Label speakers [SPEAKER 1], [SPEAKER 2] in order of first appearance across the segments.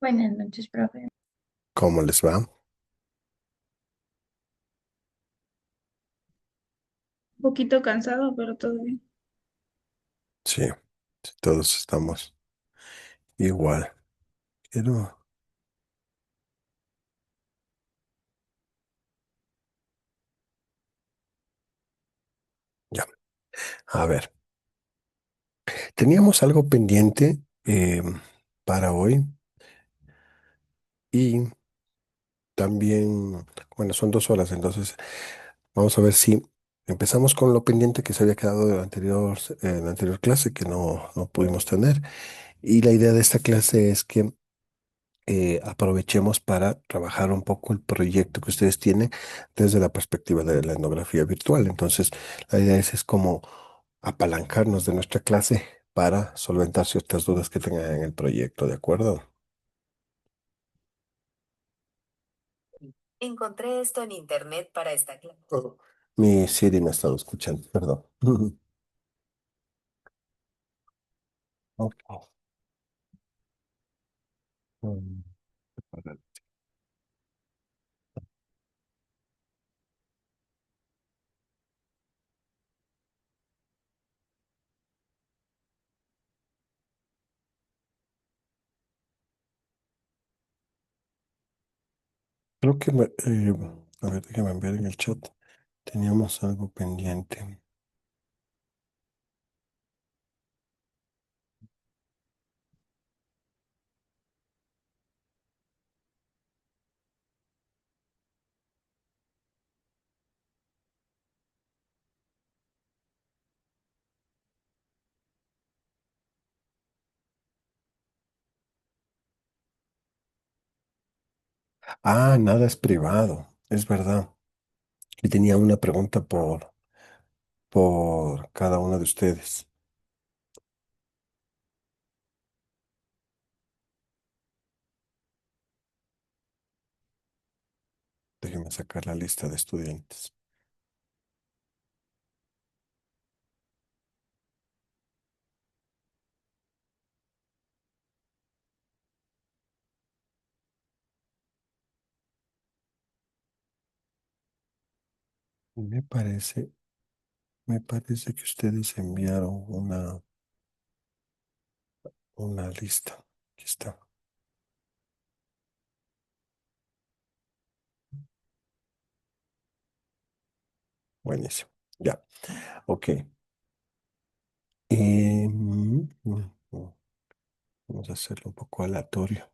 [SPEAKER 1] Buenas noches, profe.
[SPEAKER 2] ¿Cómo les va?
[SPEAKER 1] Un poquito cansado, pero todo bien.
[SPEAKER 2] Sí, sí, todos estamos igual. Quiero, ya, a ver, teníamos algo pendiente para hoy y también, bueno, son 2 horas, entonces vamos a ver si empezamos con lo pendiente que se había quedado de la anterior clase que no pudimos tener. Y la idea de esta clase es que aprovechemos para trabajar un poco el proyecto que ustedes tienen desde la perspectiva de la etnografía virtual. Entonces, la idea es como apalancarnos de nuestra clase para solventar ciertas dudas que tengan en el proyecto, ¿de acuerdo? Encontré esto en internet para esta clase. Oh, mi Siri me ha estado escuchando, perdón. Ok. Mm, Creo que, a ver, déjame enviar en el chat. Teníamos algo pendiente. Ah, nada es privado, es verdad. Y tenía una pregunta por cada uno de ustedes. Déjenme sacar la lista de estudiantes. Me parece, me parece que ustedes enviaron una lista. Aquí está. Buenísimo. Ya, ok. Vamos a hacerlo un poco aleatorio.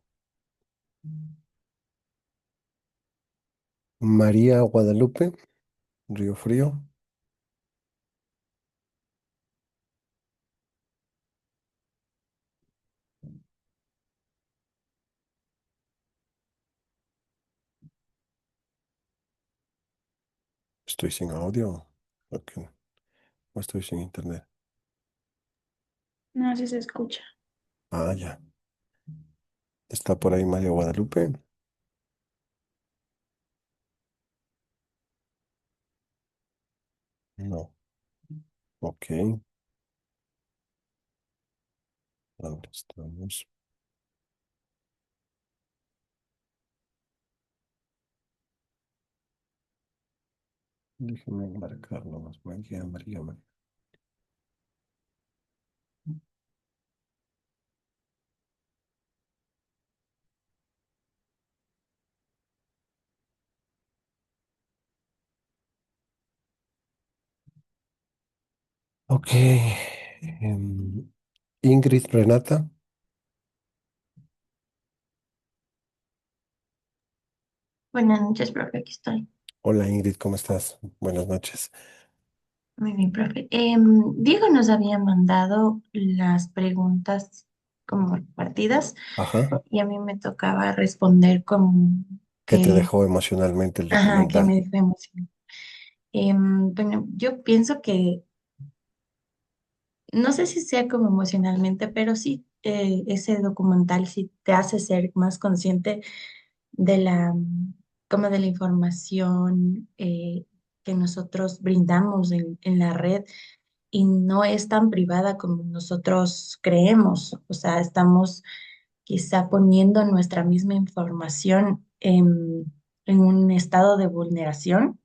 [SPEAKER 2] María Guadalupe, Río Frío. Estoy sin audio. Ok, no estoy sin internet.
[SPEAKER 1] No sé si se escucha.
[SPEAKER 2] Ah, ya. ¿Está por ahí María Guadalupe? No. Ok. ¿Dónde estamos? Déjeme marcarlo más. María, María, María. Ok. Ingrid Renata.
[SPEAKER 1] Buenas noches, profe. Aquí estoy.
[SPEAKER 2] Hola Ingrid, ¿cómo estás? Buenas noches.
[SPEAKER 1] Muy bien, profe. Diego nos había mandado las preguntas como partidas
[SPEAKER 2] Ajá.
[SPEAKER 1] y a mí me tocaba responder como
[SPEAKER 2] ¿Qué te
[SPEAKER 1] que,
[SPEAKER 2] dejó emocionalmente el
[SPEAKER 1] ajá, que me
[SPEAKER 2] documental?
[SPEAKER 1] dejó emocionada. Bueno, yo pienso que, no sé si sea como emocionalmente, pero sí, ese documental sí te hace ser más consciente de como de la información que nosotros brindamos en la red y no es tan privada como nosotros creemos. O sea, estamos quizá poniendo nuestra misma información en un estado de vulneración.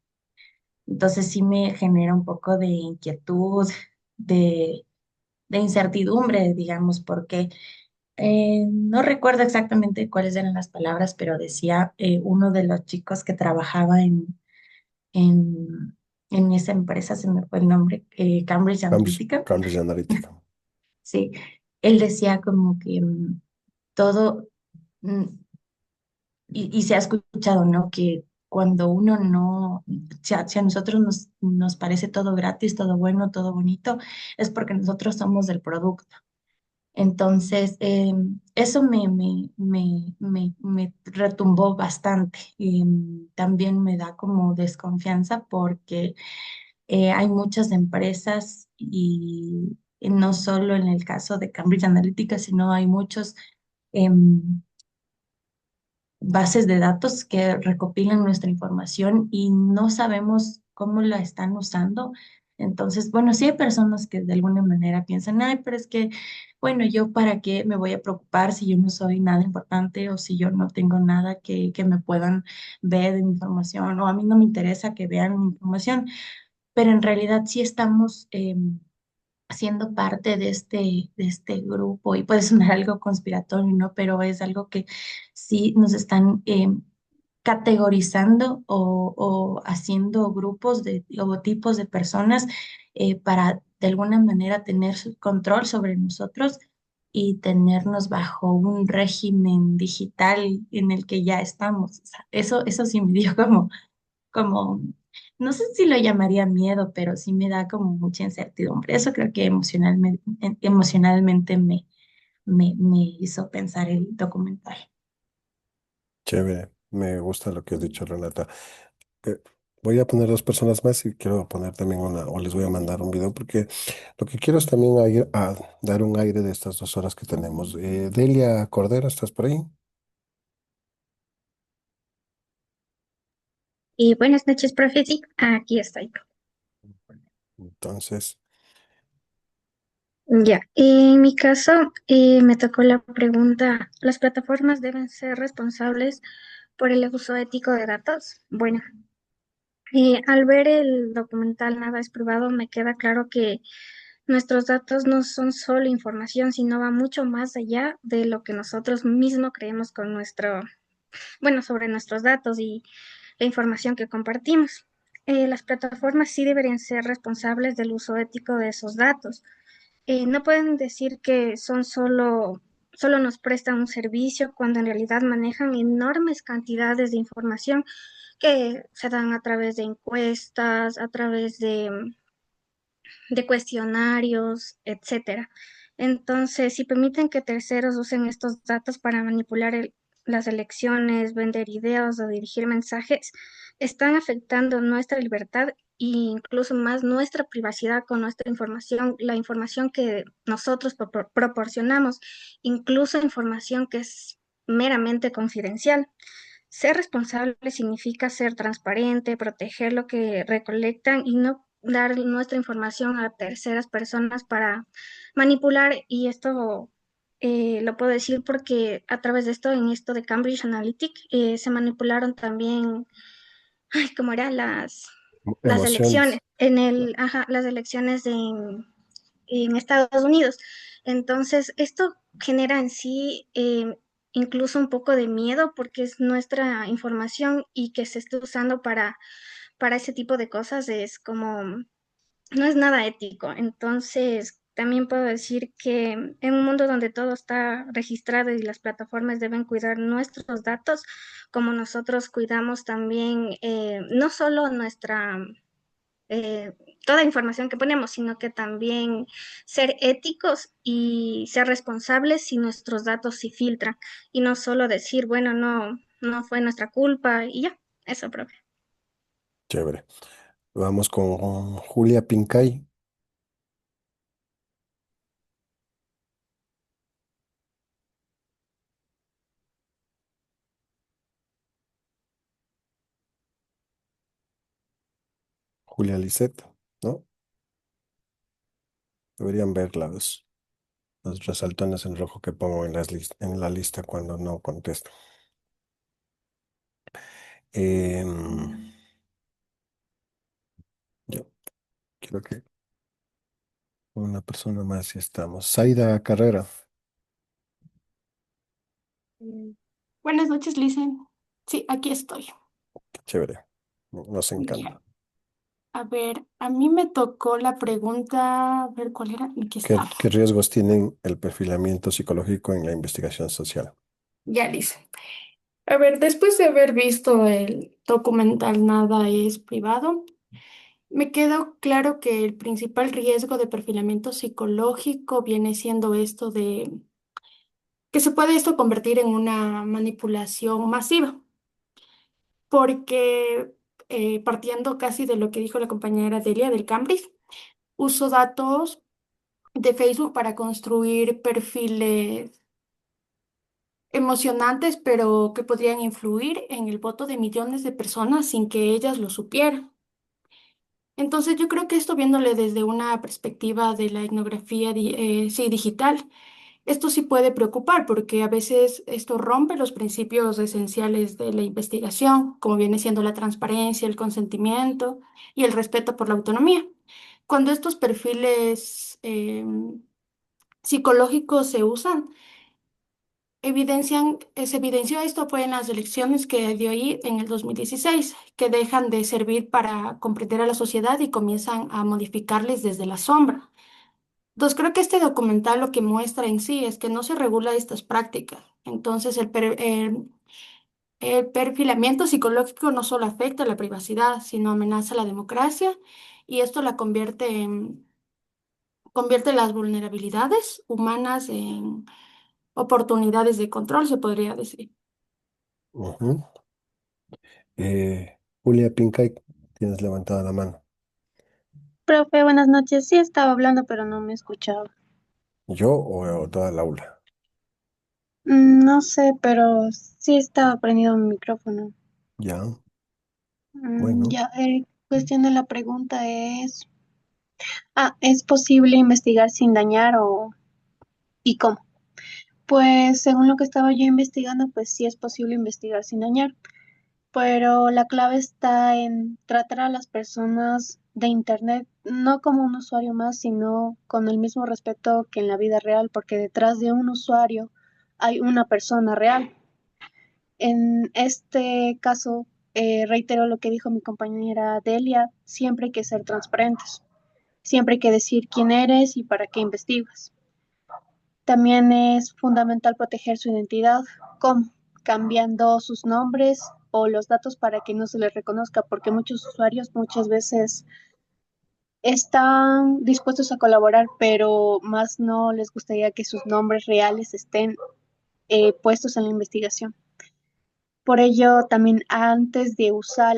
[SPEAKER 1] Entonces sí me genera un poco de inquietud, de, de incertidumbre, digamos, porque no recuerdo exactamente cuáles eran las palabras, pero decía uno de los chicos que trabajaba en, en esa empresa, se me fue el nombre, Cambridge Analytica.
[SPEAKER 2] Cambridge Analytica.
[SPEAKER 1] Sí, él decía como que todo, mm, y se ha escuchado, ¿no? Que cuando uno no, si a nosotros nos parece todo gratis, todo bueno, todo bonito, es porque nosotros somos el producto. Entonces, eso me retumbó bastante. Y también me da como desconfianza porque hay muchas empresas y no solo en el caso de Cambridge Analytica, sino hay muchos bases de datos que recopilan nuestra información y no sabemos cómo la están usando. Entonces, bueno, sí hay personas que de alguna manera piensan, ay, pero es que, bueno, yo para qué me voy a preocupar si yo no soy nada importante o si yo no tengo nada que me puedan ver de mi información o a mí no me interesa que vean mi información, pero en realidad sí estamos siendo parte de este grupo y puede sonar algo conspiratorio, ¿no? Pero es algo que sí nos están categorizando o haciendo grupos o tipos de personas para de alguna manera tener su control sobre nosotros y tenernos bajo un régimen digital en el que ya estamos. O sea, eso sí me dio como, no sé si lo llamaría miedo, pero sí me da como mucha incertidumbre. Eso creo que emocionalmente me hizo pensar el documental.
[SPEAKER 2] Chévere, me gusta lo que has dicho, Renata. Eh, Voy a poner dos personas más y quiero poner también una, o les voy a mandar un video porque lo que quiero es también dar un aire de estas 2 horas que tenemos. Delia Cordero, ¿estás por ahí?
[SPEAKER 3] Y buenas noches, profe. Sí, aquí estoy.
[SPEAKER 2] Entonces,
[SPEAKER 3] Ya, en mi caso me tocó la pregunta, ¿las plataformas deben ser responsables por el uso ético de datos? Bueno, al ver el documental Nada es privado, me queda claro que nuestros datos no son solo información, sino va mucho más allá de lo que nosotros mismos creemos con bueno, sobre nuestros datos y la información que compartimos. Las plataformas sí deberían ser responsables del uso ético de esos datos. No pueden decir que solo nos prestan un servicio cuando en realidad manejan enormes cantidades de información que se dan a través de encuestas, a través de cuestionarios, etcétera. Entonces, si permiten que terceros usen estos datos para manipular las elecciones, vender ideas o dirigir mensajes, están afectando nuestra libertad e incluso más nuestra privacidad con nuestra información, la información que nosotros proporcionamos, incluso información que es meramente confidencial. Ser responsable significa ser transparente, proteger lo que recolectan y no dar nuestra información a terceras personas para manipular. Y esto lo puedo decir porque a través de esto, en esto de Cambridge Analytica, se manipularon también, ay, ¿cómo era? Las elecciones,
[SPEAKER 2] emociones.
[SPEAKER 3] las elecciones en Estados Unidos. Entonces, esto genera en sí incluso un poco de miedo porque es nuestra información y que se esté usando para ese tipo de cosas es como, no es nada ético. Entonces, también puedo decir que en un mundo donde todo está registrado y las plataformas deben cuidar nuestros datos, como nosotros cuidamos también no solo eh, toda información que ponemos, sino que también ser éticos y ser responsables si nuestros datos se filtran y no solo decir, bueno, no fue nuestra culpa y ya, eso, profe.
[SPEAKER 2] Chévere. Vamos con Julia Pincay. Julia Lisset, ¿no? Deberían verlas. los resaltones en rojo que pongo en en la lista cuando no contesto. Em, yo creo que una persona más y estamos. Zaida Carrera,
[SPEAKER 4] Mm, Buenas noches, Licen. Sí, aquí estoy.
[SPEAKER 2] qué chévere, nos encanta.
[SPEAKER 4] Ya. A ver, a mí me tocó la pregunta, a ver cuál era, aquí está.
[SPEAKER 2] ¿Qué riesgos tienen el perfilamiento psicológico en la investigación social?
[SPEAKER 4] Ya, Licen. A ver, después de haber visto el documental Nada es privado, me quedó claro que el principal riesgo de perfilamiento psicológico viene siendo esto de que se puede esto convertir en una manipulación masiva, porque partiendo casi de lo que dijo la compañera Delia del Cambridge, uso datos de Facebook para construir perfiles emocionantes, pero que podrían influir en el voto de millones de personas sin que ellas lo supieran. Entonces, yo creo que esto viéndole desde una perspectiva de la etnografía sí, digital, esto sí puede preocupar porque a veces esto rompe los principios esenciales de la investigación, como viene siendo la transparencia, el consentimiento y el respeto por la autonomía. Cuando estos perfiles psicológicos se usan, se evidenció esto fue en las elecciones que dio ahí en el 2016, que dejan de servir para comprender a la sociedad y comienzan a modificarles desde la sombra. Entonces, creo que este documental lo que muestra en sí es que no se regula estas prácticas. Entonces, el perfilamiento psicológico no solo afecta a la privacidad, sino amenaza a la democracia y esto la convierte las vulnerabilidades humanas en oportunidades de control, se podría decir.
[SPEAKER 2] Ujú. Julia Pincay, tienes levantada la mano.
[SPEAKER 3] Profe, buenas noches. Sí estaba hablando, pero no me escuchaba.
[SPEAKER 2] ¿Yo o toda el aula?
[SPEAKER 3] No sé, pero sí estaba prendido mi micrófono.
[SPEAKER 2] Ya, bueno.
[SPEAKER 3] Ya, cuestión de la pregunta es, ¿es posible investigar sin dañar o y cómo? Pues según lo que estaba yo investigando, pues sí es posible investigar sin dañar, pero la clave está en tratar a las personas de Internet no como un usuario más, sino con el mismo respeto que en la vida real, porque detrás de un usuario hay una persona real. En este caso, reitero lo que dijo mi compañera Delia, siempre hay que ser transparentes, siempre hay que decir quién eres y para qué investigas. También es fundamental proteger su identidad, ¿cómo? Cambiando sus nombres o los datos para que no se les reconozca, porque muchos usuarios muchas veces están dispuestos a colaborar, pero más no les gustaría que sus nombres reales estén puestos en la investigación. Por ello, también antes de usar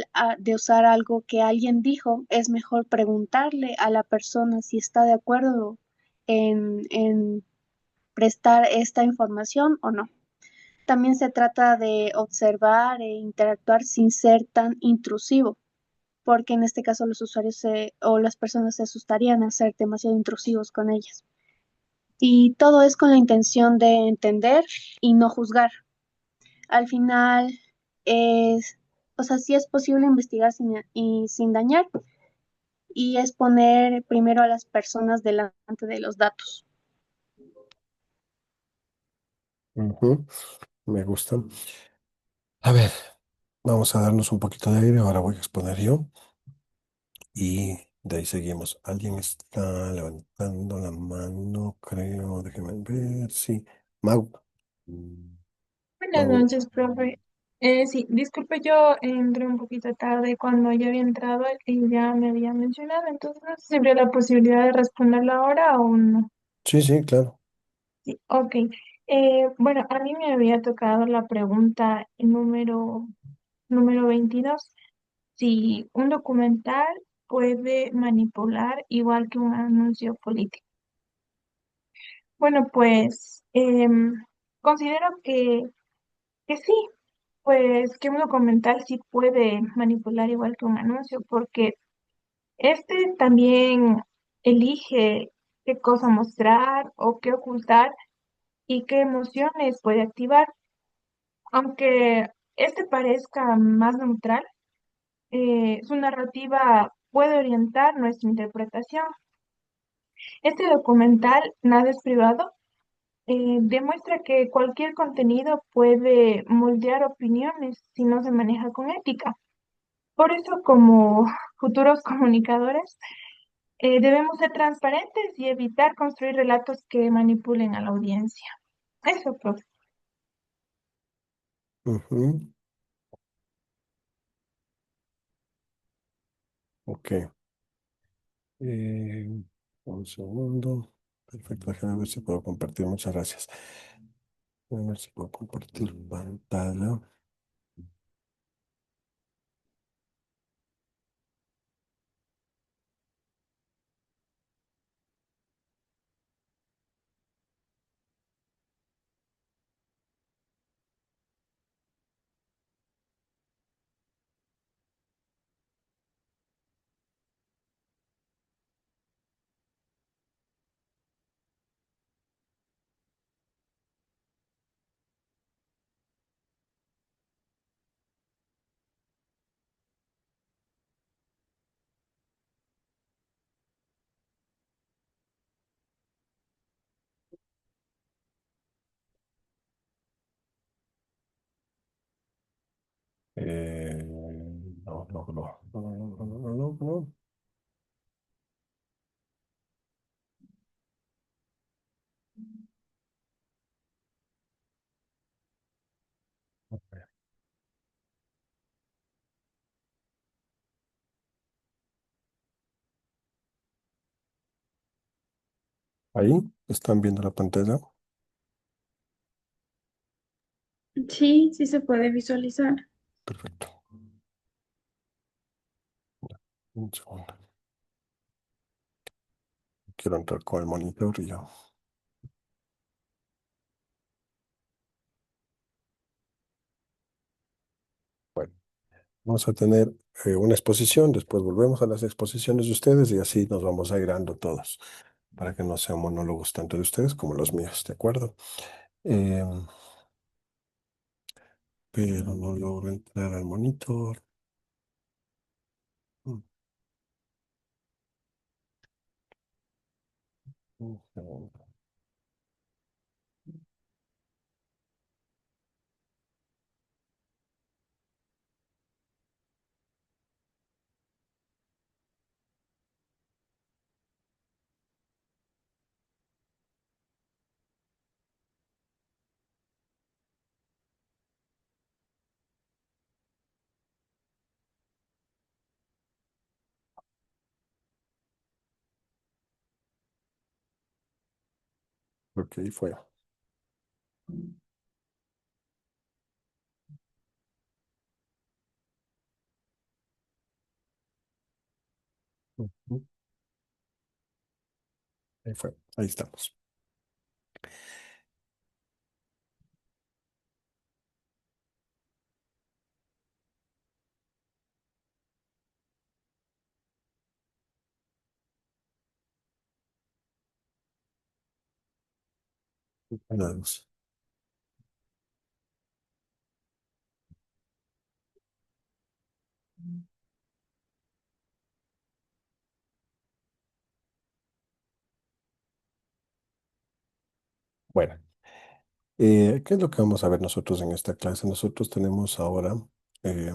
[SPEAKER 3] algo que alguien dijo, es mejor preguntarle a la persona si está de acuerdo en prestar esta información o no. También se trata de observar e interactuar sin ser tan intrusivo, porque en este caso los o las personas se asustarían a ser demasiado intrusivos con ellas. Y todo es con la intención de entender y no juzgar. Al final es, o sea, sí es posible investigar sin dañar y es poner primero a las personas delante de los datos.
[SPEAKER 2] Ujú, me gusta. A ver, vamos a darnos un poquito de aire. Ahora voy a exponer yo y de ahí seguimos. Alguien está levantando la mano, creo. Déjenme ver. Sí, Mau. Mm,
[SPEAKER 5] Buenas
[SPEAKER 2] Mau.
[SPEAKER 5] noches, profe. Sí, disculpe, yo entré un poquito tarde cuando ya había entrado y ya me había mencionado, entonces no sé si habría la posibilidad de responderlo ahora o no.
[SPEAKER 2] Sí, sí, claro.
[SPEAKER 5] Sí, ok. Bueno, a mí me había tocado la pregunta número 22, si un documental puede manipular igual que un anuncio político. Bueno, pues considero que sí. Pues que un documental sí puede manipular igual que un anuncio, porque este también elige qué cosa mostrar o qué ocultar y qué emociones puede activar. Aunque este parezca más neutral, su narrativa puede orientar nuestra interpretación. Este documental, Nada es privado, demuestra que cualquier contenido puede moldear opiniones si no se maneja con ética. Por eso, como futuros comunicadores, debemos ser transparentes y evitar construir relatos que manipulen a la audiencia. Eso, profe.
[SPEAKER 2] Ujú. Ok. Eh, un segundo. Perfecto, déjame ver si puedo compartir. Muchas gracias. Déjame ver si puedo compartir pantalla. No, no, no, no, no, no, no, no, no. Ahí están viendo la pantalla.
[SPEAKER 3] Sí, sí se puede visualizar.
[SPEAKER 2] Perfecto. Un segundo. Quiero entrar con el monitor y ya. Bueno, vamos a tener una exposición, después volvemos a las exposiciones de ustedes y así nos vamos airando todos, para que no sean monólogos tanto de ustedes como los míos, ¿de acuerdo? Eh, pero no logro entrar al monitor. Mm, un segundo. Ok, fue. Ujú, ahí fue, ahí estamos. Nada más. Bueno, ¿qué es lo que vamos a ver nosotros en esta clase? Nosotros tenemos ahora eh,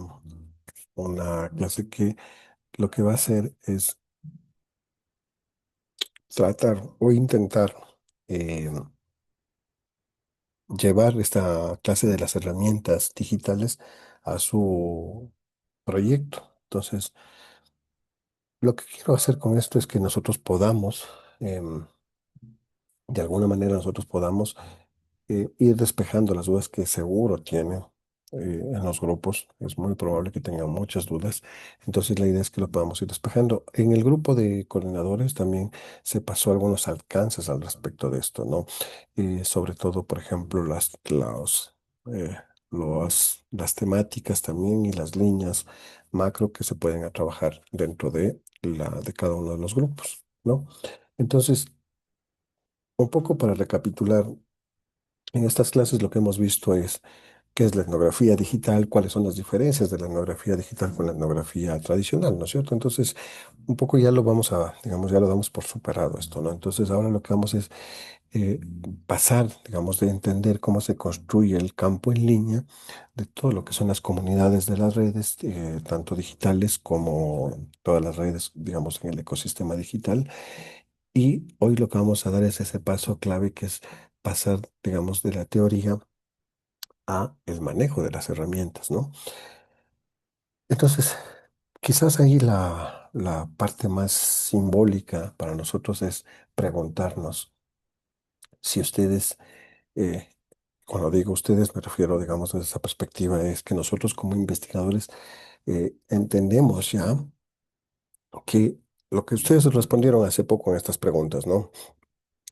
[SPEAKER 2] una clase que lo que va a hacer es tratar o intentar eh, llevar esta clase de las herramientas digitales a su proyecto. Entonces, lo que quiero hacer con esto es que nosotros podamos, de alguna manera nosotros podamos ir despejando las dudas que seguro tiene en los grupos. Es muy probable que tengan muchas dudas. Entonces la idea es que lo podamos ir despejando. En el grupo de coordinadores también se pasó algunos alcances al respecto de esto, ¿no? Sobre todo, por ejemplo, eh, las temáticas también y las líneas macro que se pueden trabajar dentro de cada uno de los grupos, ¿no? Entonces, Un poco para recapitular, en estas clases lo que hemos visto es qué es la etnografía digital, cuáles son las diferencias de la etnografía digital con la etnografía tradicional, ¿no es cierto? Entonces, un poco ya lo vamos a, digamos, ya lo damos por superado esto, ¿no? Entonces, ahora lo que vamos es eh, pasar, digamos, de entender cómo se construye el campo en línea, de todo lo que son las comunidades de las redes, tanto digitales como todas las redes, digamos, en el ecosistema digital. Y hoy lo que vamos a dar es ese paso clave que es pasar, digamos, de la teoría a el manejo de las herramientas, ¿no? Entonces, quizás ahí la parte más simbólica para nosotros es preguntarnos si ustedes, eh, cuando digo ustedes me refiero, digamos, desde esa perspectiva, es que nosotros como investigadores entendemos ya que lo que ustedes respondieron hace poco en estas preguntas, ¿no?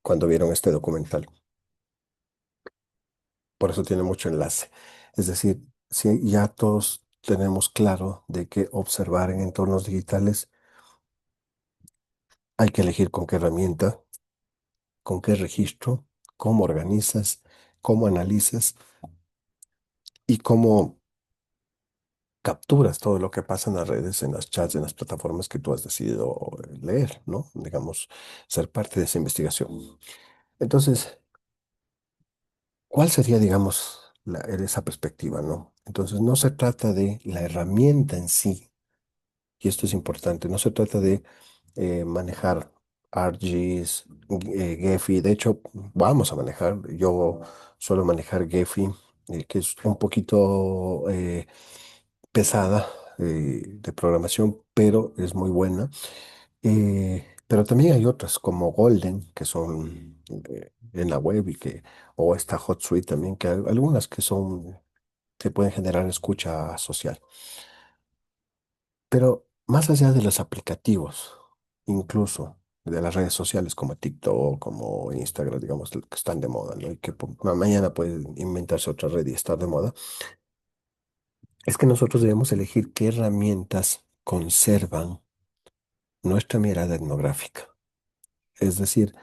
[SPEAKER 2] Cuando vieron este documental. Por eso tiene mucho enlace. Es decir, si ya todos tenemos claro de que observar en entornos digitales hay que elegir con qué herramienta, con qué registro, cómo organizas, cómo analizas y cómo capturas todo lo que pasa en las redes, en las chats, en las plataformas que tú has decidido leer, ¿no? Digamos, ser parte de esa investigación. Entonces, ¿cuál sería, digamos, esa perspectiva, ¿no? Entonces, no se trata de la herramienta en sí, y esto es importante, no se trata de manejar ArcGIS, Gephi. De hecho, vamos a manejar, yo suelo manejar Gephi, que es un poquito pesada de programación, pero es muy buena. Pero también hay otras como Golden, que son en la web o esta HotSuite también, que hay algunas que pueden generar escucha social. Pero más allá de los aplicativos, incluso de las redes sociales como TikTok, como Instagram, digamos, que están de moda, ¿no? Y que mañana pueden inventarse otra red y estar de moda, es que nosotros debemos elegir qué herramientas conservan nuestra mirada etnográfica. Es decir,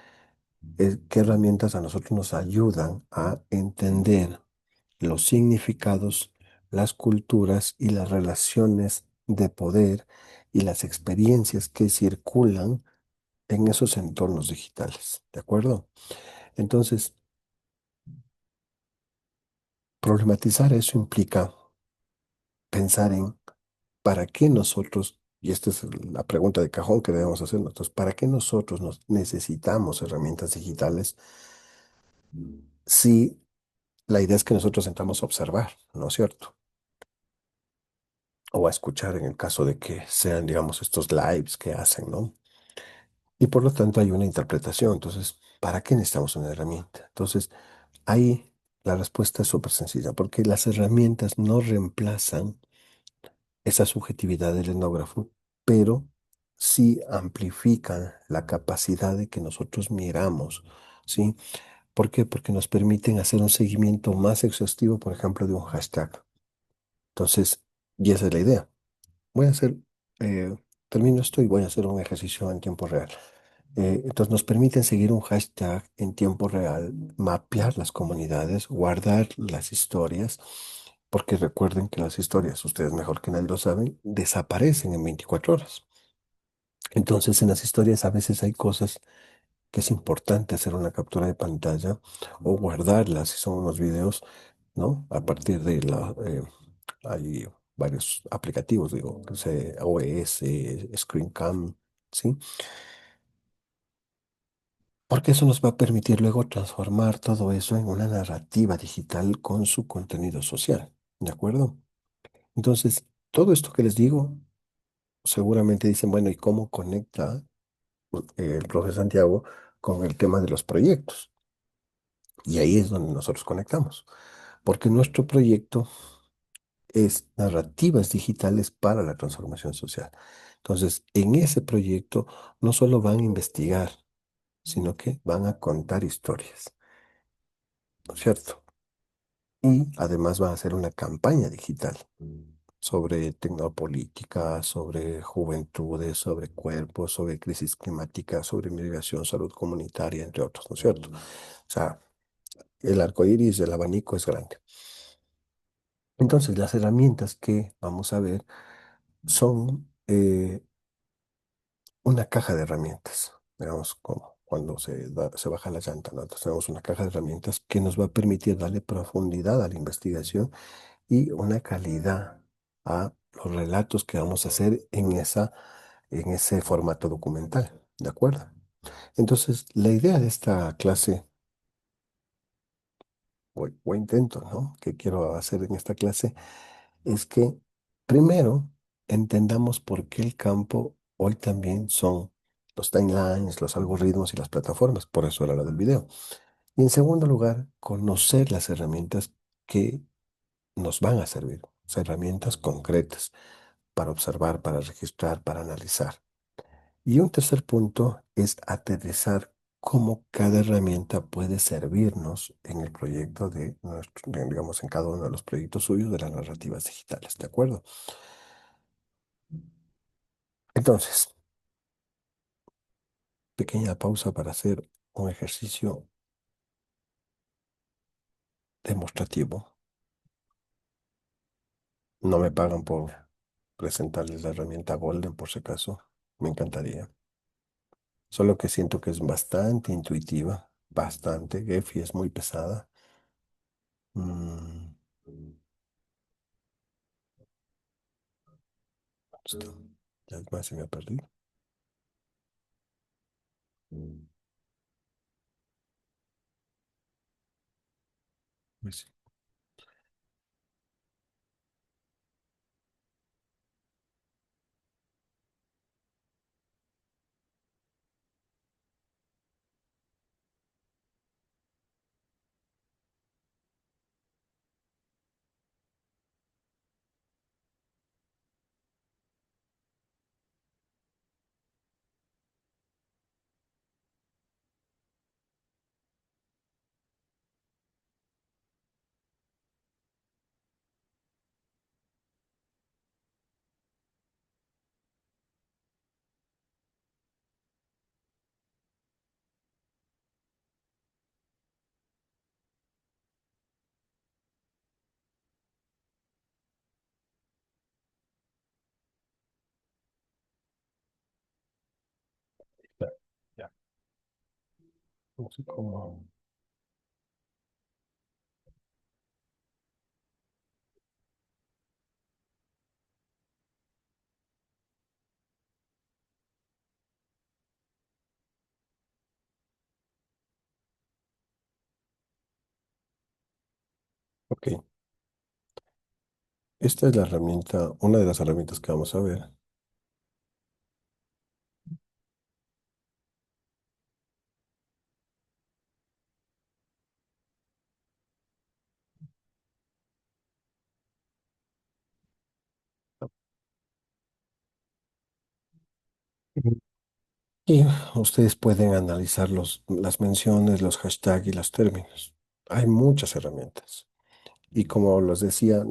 [SPEAKER 2] qué herramientas a nosotros nos ayudan a entender los significados, las culturas y las relaciones de poder y las experiencias que circulan en esos entornos digitales, ¿de acuerdo? Entonces, problematizar eso implica pensar en para qué nosotros, y esta es la pregunta de cajón que debemos hacer nosotros, ¿para qué nosotros nos necesitamos herramientas digitales si la idea es que nosotros entramos a observar, ¿no es cierto? O a escuchar en el caso de que sean, digamos, estos lives que hacen, ¿no? Y por lo tanto hay una interpretación. Entonces, ¿para qué necesitamos una herramienta? Entonces, ahí la respuesta es súper sencilla, porque las herramientas no reemplazan esa subjetividad del etnógrafo, pero sí amplifican la capacidad de que nosotros miramos, ¿sí? ¿Por qué? Porque nos permiten hacer un seguimiento más exhaustivo, por ejemplo, de un hashtag. Entonces, y esa es la idea. Voy a hacer, eh, termino esto y voy a hacer un ejercicio en tiempo real. Entonces nos permiten seguir un hashtag en tiempo real, mapear las comunidades, guardar las historias, porque recuerden que las historias, ustedes mejor que nadie lo saben, desaparecen en 24 horas. Entonces en las historias a veces hay cosas que es importante hacer una captura de pantalla o guardarlas si son unos videos, ¿no? A partir de hay varios aplicativos, digo, que sé, OS, ScreenCam, ¿sí? Porque eso nos va a permitir luego transformar todo eso en una narrativa digital con su contenido social, ¿de acuerdo? Entonces, todo esto que les digo, seguramente dicen, bueno, ¿y cómo conecta el profe Santiago con el tema de los proyectos? Y ahí es donde nosotros conectamos, porque nuestro proyecto es narrativas digitales para la transformación social. Entonces, en ese proyecto no solo van a investigar, sino que van a contar historias, ¿no es cierto? Y además van a hacer una campaña digital. sobre tecnopolítica, sobre juventudes, sobre cuerpos, sobre crisis climática, sobre migración, salud comunitaria, entre otros, ¿no es cierto? O sea, el arco iris, el abanico es grande. Entonces, las herramientas que vamos a ver son una caja de herramientas, digamos, como cuando se baja la llanta, ¿no? Entonces, tenemos una caja de herramientas que nos va a permitir darle profundidad a la investigación y una calidad a los relatos que vamos a hacer en ese formato documental, ¿de acuerdo? Entonces, la idea de esta clase, o intento, ¿no? Que quiero hacer en esta clase, es que primero entendamos por qué el campo hoy también son los timelines, los algoritmos y las plataformas, por eso era lo del video. Y en segundo lugar, conocer las herramientas que nos van a servir, o sea, herramientas concretas para observar, para registrar, para analizar. Y un tercer punto es aterrizar cómo cada herramienta puede servirnos en el proyecto digamos, en cada uno de los proyectos suyos de las narrativas digitales, ¿de acuerdo? Entonces, pequeña pausa para hacer un ejercicio demostrativo. No me pagan por presentarles la herramienta Golden, por si acaso. Me encantaría. Solo que siento que es bastante intuitiva, bastante. Gephi es muy pesada. Mm, Listo. Ya es más, se me perdí. Mm, pues sí. Ya, ya. No sé cómo. Ok. Esta es la herramienta, una de las herramientas que vamos a ver. Ujú. Y ustedes pueden analizar las menciones, los hashtags y los términos. Hay muchas herramientas. Y como les decía,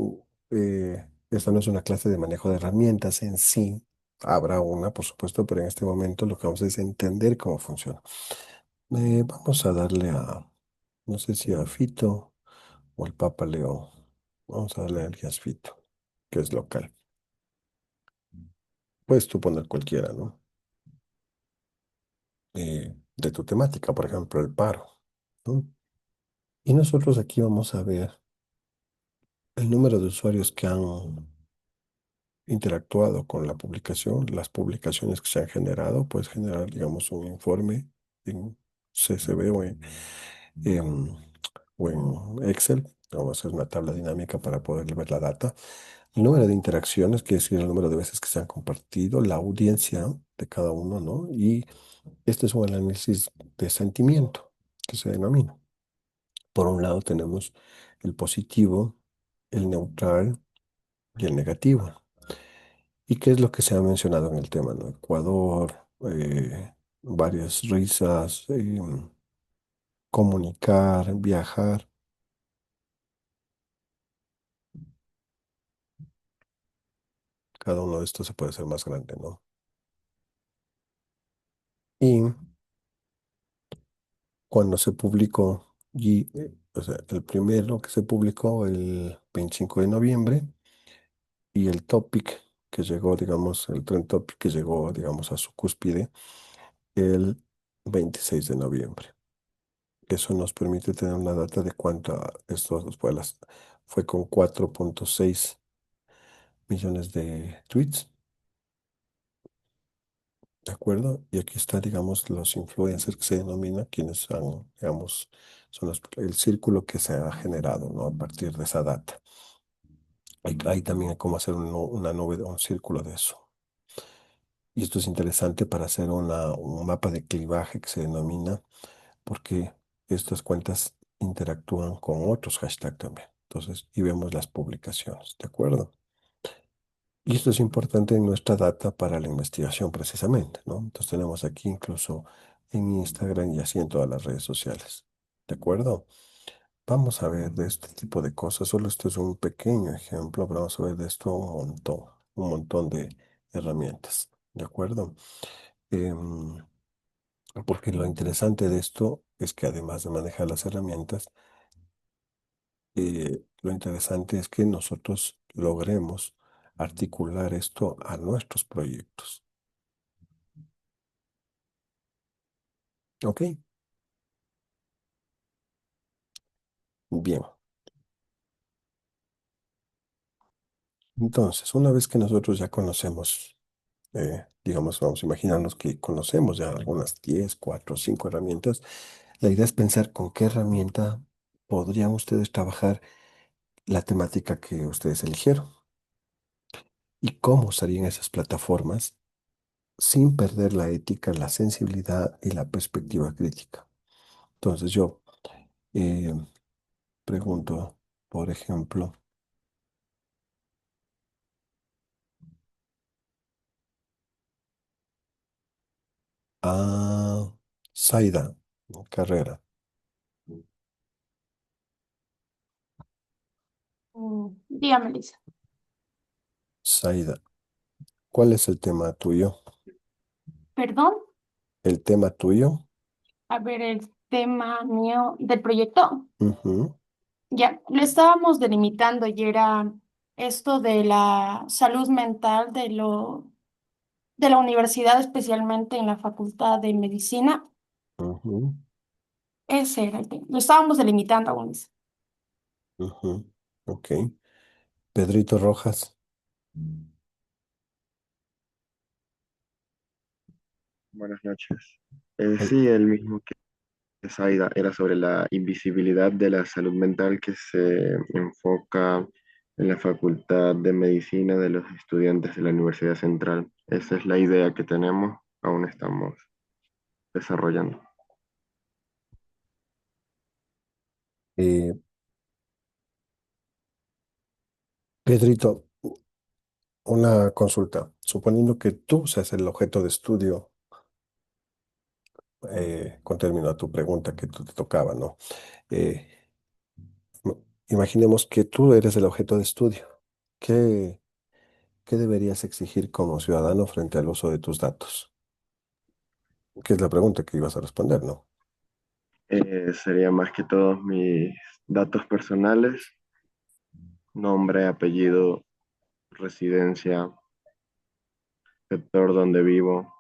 [SPEAKER 2] esta no es una clase de manejo de herramientas en sí. Habrá una, por supuesto, pero en este momento lo que vamos a es entender cómo funciona. Vamos a darle no sé si a Fito o al Papa Leo. Vamos a darle al Guías Fito, que es local. Puedes tú poner cualquiera, ¿no? De tu temática, por ejemplo, el paro, ¿no? Y nosotros aquí vamos a ver el número de usuarios que han interactuado con la publicación, las publicaciones que se han generado. Puedes generar, digamos, un informe en CSV en- o en Excel. Vamos a hacer una tabla dinámica para poder ver la data. El número de interacciones, quiere decir el número de veces que se han compartido, la audiencia de cada uno, ¿no? Y este es un análisis de sentimiento que se denomina. Por un lado tenemos el positivo, el neutral y el negativo. ¿Y qué es lo que se ha mencionado en el tema, ¿no? Ecuador, varias risas, comunicar, viajar. cada uno de estos se puede hacer más grande, ¿no? Y cuando se publicó, o sea, el primero que se publicó el 25 de noviembre y el topic que llegó, digamos, el trend topic que llegó, digamos, a su cúspide el 26 de noviembre. Eso nos permite tener una data de cuánto estos vuelas fue con 4,6 millones de tweets, ¿de acuerdo? Y aquí está, digamos, los influencers que se denomina, quienes han, digamos, son el círculo que se ha generado, ¿no? A partir de esa data. Hay también cómo hacer una nube, un círculo de eso. Y esto es interesante para hacer un mapa de clivaje que se denomina, porque estas cuentas interactúan con otros hashtags también. Entonces, y vemos las publicaciones, ¿de acuerdo? Y esto es importante en nuestra data para la investigación precisamente, ¿no? Entonces tenemos aquí incluso en Instagram y así en todas las redes sociales, ¿de acuerdo? Vamos a ver de este tipo de cosas. Solo esto es un pequeño ejemplo, pero vamos a ver de esto un montón de herramientas, ¿de acuerdo? Em, Porque lo interesante de esto es que además de manejar las herramientas, lo interesante es que nosotros logremos articular esto a nuestros proyectos. ¿Ok? Bien. Entonces, una vez que nosotros ya conocemos, digamos, vamos a imaginarnos que conocemos ya algunas 10, 4, 5 herramientas, la idea es pensar con qué herramienta podrían ustedes trabajar la temática que ustedes eligieron y cómo usarían esas plataformas sin perder la ética, la sensibilidad y la perspectiva crítica. Entonces yo eh, pregunto, por ejemplo, a Zaida Carrera.
[SPEAKER 4] Dígame, Lisa.
[SPEAKER 2] Zaida, ¿cuál es el tema tuyo?
[SPEAKER 4] Perdón,
[SPEAKER 2] ¿El tema tuyo?
[SPEAKER 4] a ver, el tema mío del proyecto.
[SPEAKER 2] Ujú,
[SPEAKER 4] Ya, lo estábamos delimitando y era esto de la salud mental de la universidad, especialmente en la Facultad de Medicina.
[SPEAKER 2] ujú,
[SPEAKER 4] Ese era el tema. Lo estábamos delimitando aún.
[SPEAKER 2] ujú. Ok. Pedrito Rojas.
[SPEAKER 6] Buenas noches.
[SPEAKER 2] El-
[SPEAKER 6] Sí, el mismo que Zaida era sobre la invisibilidad de la salud mental que se enfoca en la Facultad de Medicina de los estudiantes de la Universidad Central. Esa es la idea que tenemos, aún estamos desarrollando.
[SPEAKER 2] eh, Pedrito, una consulta. Suponiendo que tú seas el objeto de estudio, con término a tu pregunta que tú te tocaba, ¿no? Eh, Imaginemos que tú eres el objeto de estudio. ¿Qué, qué deberías exigir como ciudadano frente al uso de tus datos? Que es la pregunta que ibas a responder, ¿no?
[SPEAKER 6] Sería más que todos mis datos personales, nombre, apellido, residencia, sector donde vivo,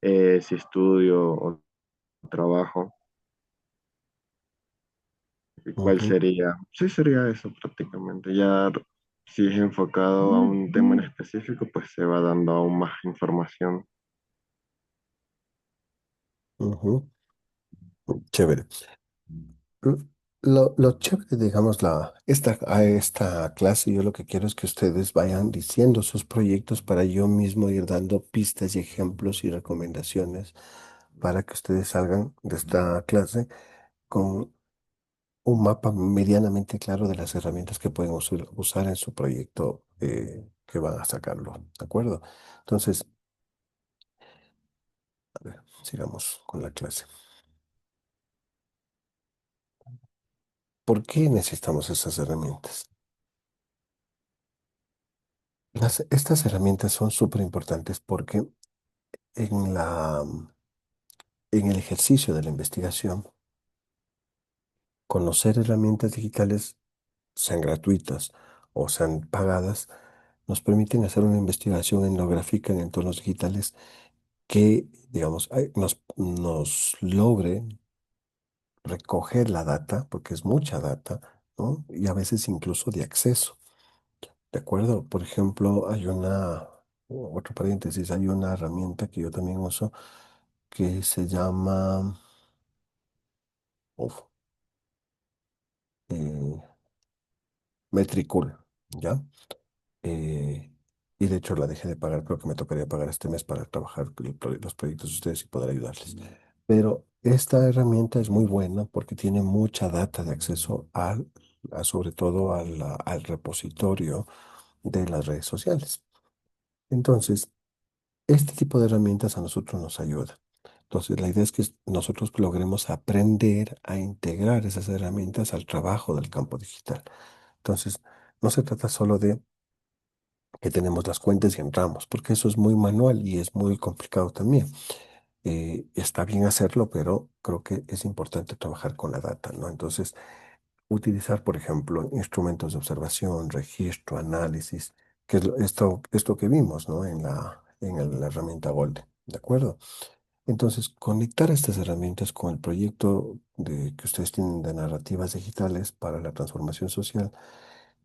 [SPEAKER 6] si estudio o trabajo. ¿Y cuál
[SPEAKER 2] Ujú,
[SPEAKER 6] sería? Sí, sería eso prácticamente. Ya si es enfocado a un tema en específico, pues se va dando aún más información.
[SPEAKER 2] ujú. Chévere. L- lo chévere, digamos, a esta clase, yo lo que quiero es que ustedes vayan diciendo sus proyectos para yo mismo ir dando pistas y ejemplos y recomendaciones para que ustedes salgan de esta clase con un mapa medianamente claro de las herramientas que pueden usar en su proyecto que van a sacarlo, ¿de acuerdo? Entonces, a ver, sigamos con la clase. ¿Por qué necesitamos esas herramientas? Estas herramientas son súper importantes porque en en el ejercicio de la investigación, conocer herramientas digitales, sean gratuitas o sean pagadas, nos permiten hacer una investigación etnográfica en entornos digitales que, digamos, nos logre recoger la data, porque es mucha data, ¿no? Y a veces incluso de acceso. ¿De acuerdo? Por ejemplo, otro paréntesis, hay una herramienta que yo también uso que se llama, uf, eh, Metricool, ¿ya? Eh, y de hecho la dejé de pagar, creo que me tocaría pagar este mes para trabajar con los proyectos de ustedes y poder ayudarles. Pero esta herramienta es muy buena porque tiene mucha data de acceso sobre todo al repositorio de las redes sociales. Entonces, este tipo de herramientas a nosotros nos ayuda. Entonces, la idea es que nosotros logremos aprender a integrar esas herramientas al trabajo del campo digital. Entonces, no se trata solo de que tenemos las cuentas y entramos, porque eso es muy manual y es muy complicado también. Está bien hacerlo, pero creo que es importante trabajar con la data, ¿no? Entonces, utilizar, por ejemplo, instrumentos de observación, registro, análisis, que es esto que vimos, ¿no? La herramienta Golden, ¿de acuerdo? Entonces, conectar estas herramientas con el proyecto que ustedes tienen de narrativas digitales para la transformación social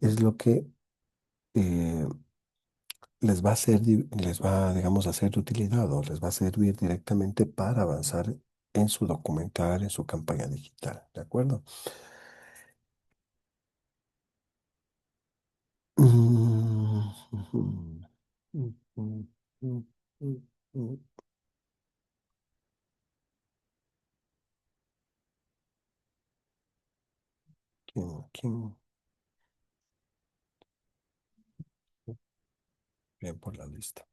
[SPEAKER 2] es lo que eh, les va, digamos, a ser de utilidad o les va a servir directamente para avanzar en su documental, en su campaña digital, ¿de acuerdo? Mm, ujú, mm, mm, mm, mm, mm. ¿Quién? Bien por la lista.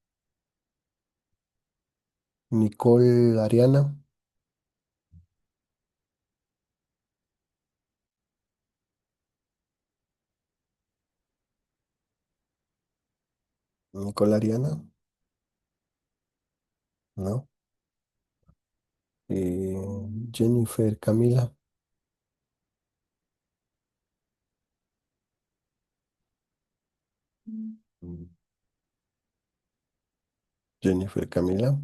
[SPEAKER 2] Nicole Ariana. Nicole Ariana, ¿no? Eh, Jennifer Camila. Mm. Jennifer Camila,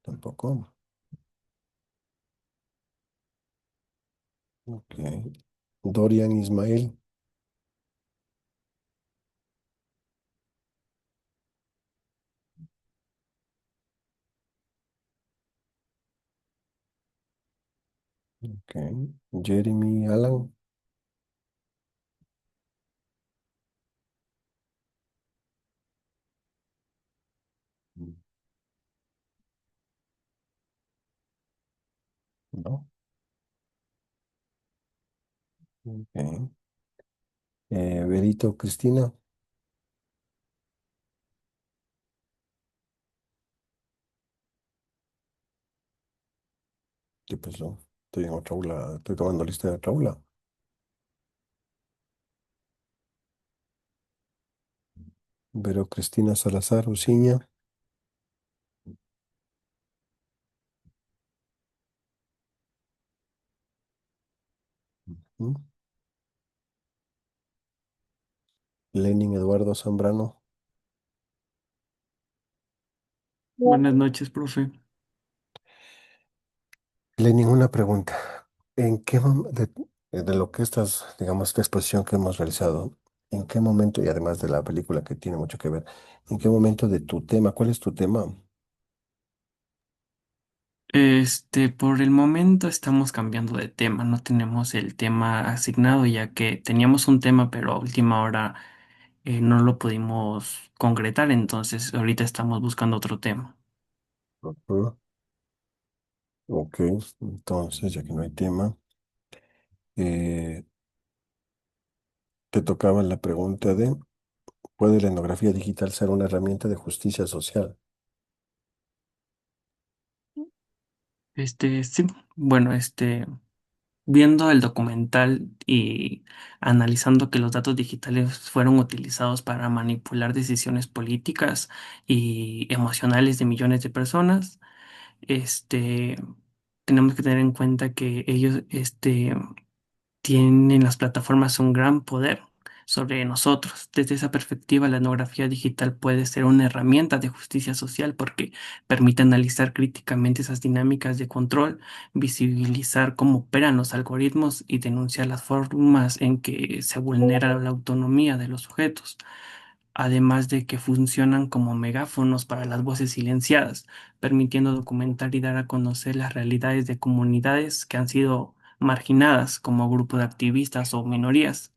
[SPEAKER 2] tampoco. Ok. Dorian Ismael. Ok. Jeremy Alan. Mm. No. Ok. Berito Cristina. ¿Qué pasó? Estoy en otra aula. Estoy tomando lista de otra aula. Vero Cristina Salazar Uciña. ¿Mm? Lenin Eduardo Zambrano.
[SPEAKER 7] Buenas noches, profe.
[SPEAKER 2] Lenin, una pregunta. ¿En qué de lo que digamos, esta exposición que hemos realizado, en qué momento, y además de la película que tiene mucho que ver, en qué momento de tu tema, cuál es tu tema?
[SPEAKER 7] Por el momento estamos cambiando de tema, no tenemos el tema asignado ya que teníamos un tema, pero a última hora no lo pudimos concretar, entonces ahorita estamos buscando otro tema.
[SPEAKER 2] Ujú. Ok, entonces, ya que no hay tema, eh, te tocaba la pregunta de, ¿puede la etnografía digital ser una herramienta de justicia social?
[SPEAKER 7] Sí, bueno, viendo el documental y analizando que los datos digitales fueron utilizados para manipular decisiones políticas y emocionales de millones de personas, este, tenemos que tener en cuenta que ellos, tienen las plataformas un gran poder sobre nosotros. Desde esa perspectiva, la etnografía digital puede ser una herramienta de justicia social porque permite analizar críticamente esas dinámicas de control, visibilizar cómo operan los algoritmos y denunciar las formas en que se vulnera la autonomía de los sujetos. Además de que funcionan como megáfonos para las voces silenciadas, permitiendo documentar y dar a conocer las realidades de comunidades que han sido marginadas como grupo de activistas o minorías.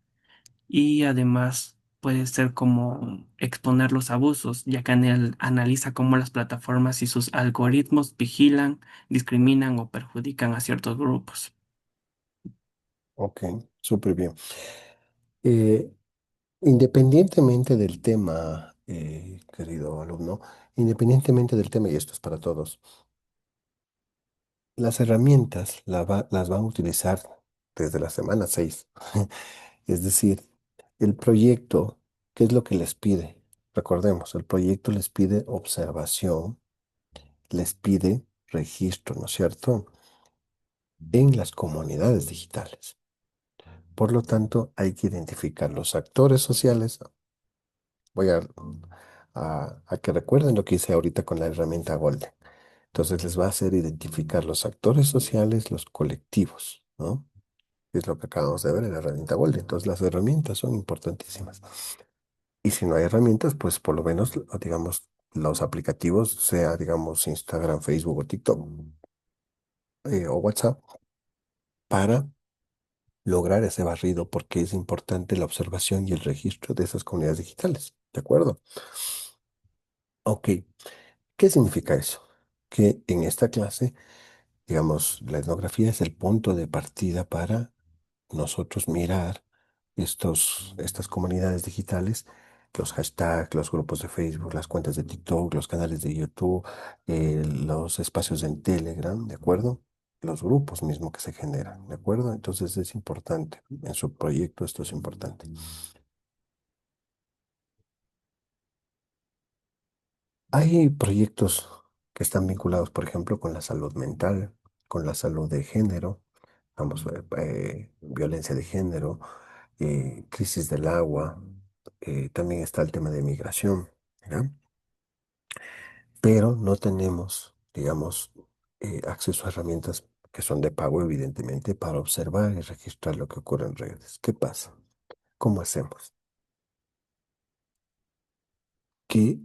[SPEAKER 7] Y además puede ser como exponer los abusos, ya que analiza cómo las plataformas y sus algoritmos vigilan, discriminan o perjudican a ciertos grupos.
[SPEAKER 2] Ok, súper bien. Eh, Independientemente del tema, querido alumno, independientemente del tema, y esto es para todos, las herramientas las van a utilizar desde la semana 6. Es decir, el proyecto, ¿qué es lo que les pide? Recordemos, el proyecto les pide observación, les pide registro, ¿no es cierto?, en las comunidades digitales. Por lo tanto, hay que identificar los actores sociales. Voy a que recuerden lo que hice ahorita con la herramienta Golden. Entonces les va a hacer identificar los actores sociales, los colectivos, ¿no? Es lo que acabamos de ver en la herramienta Golden. Entonces las herramientas son importantísimas. Y si no hay herramientas, pues por lo menos, digamos, los aplicativos, sea, digamos, Instagram, Facebook o TikTok o WhatsApp, para lograr ese barrido, porque es importante la observación y el registro de esas comunidades digitales. ¿De acuerdo? Ok, ¿qué significa eso? Que en esta clase, digamos, la etnografía es el punto de partida para nosotros mirar estas comunidades digitales, los hashtags, los grupos de Facebook, las cuentas de TikTok, los canales de YouTube, los espacios en Telegram, ¿de acuerdo? Los grupos mismos que se generan, ¿de acuerdo? Entonces es importante, en su proyecto esto es importante. Hay proyectos que están vinculados, por ejemplo, con la salud mental, con la salud de género, vamos, violencia de género, crisis del agua, también está el tema de migración, ¿ya? Pero no tenemos, digamos, acceso a herramientas que son de pago, evidentemente, para observar y registrar lo que ocurre en redes. ¿Qué pasa? ¿Cómo hacemos? Que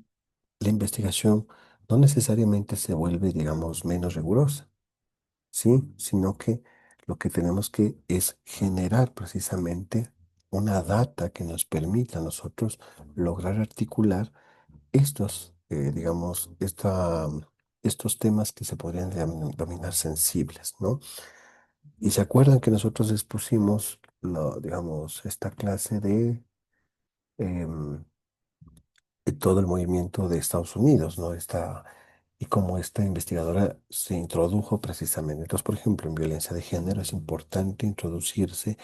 [SPEAKER 2] la investigación no necesariamente se vuelve, digamos, menos rigurosa, ¿sí? Sino que lo que tenemos que es generar precisamente una data que nos permita a nosotros lograr articular digamos, estos temas que se podrían denominar sensibles, ¿no? Y se acuerdan que nosotros expusimos, digamos, esta clase em, de todo el movimiento de Estados Unidos, ¿no? Y cómo esta investigadora se introdujo precisamente. Entonces, por ejemplo, en violencia de género es importante introducirse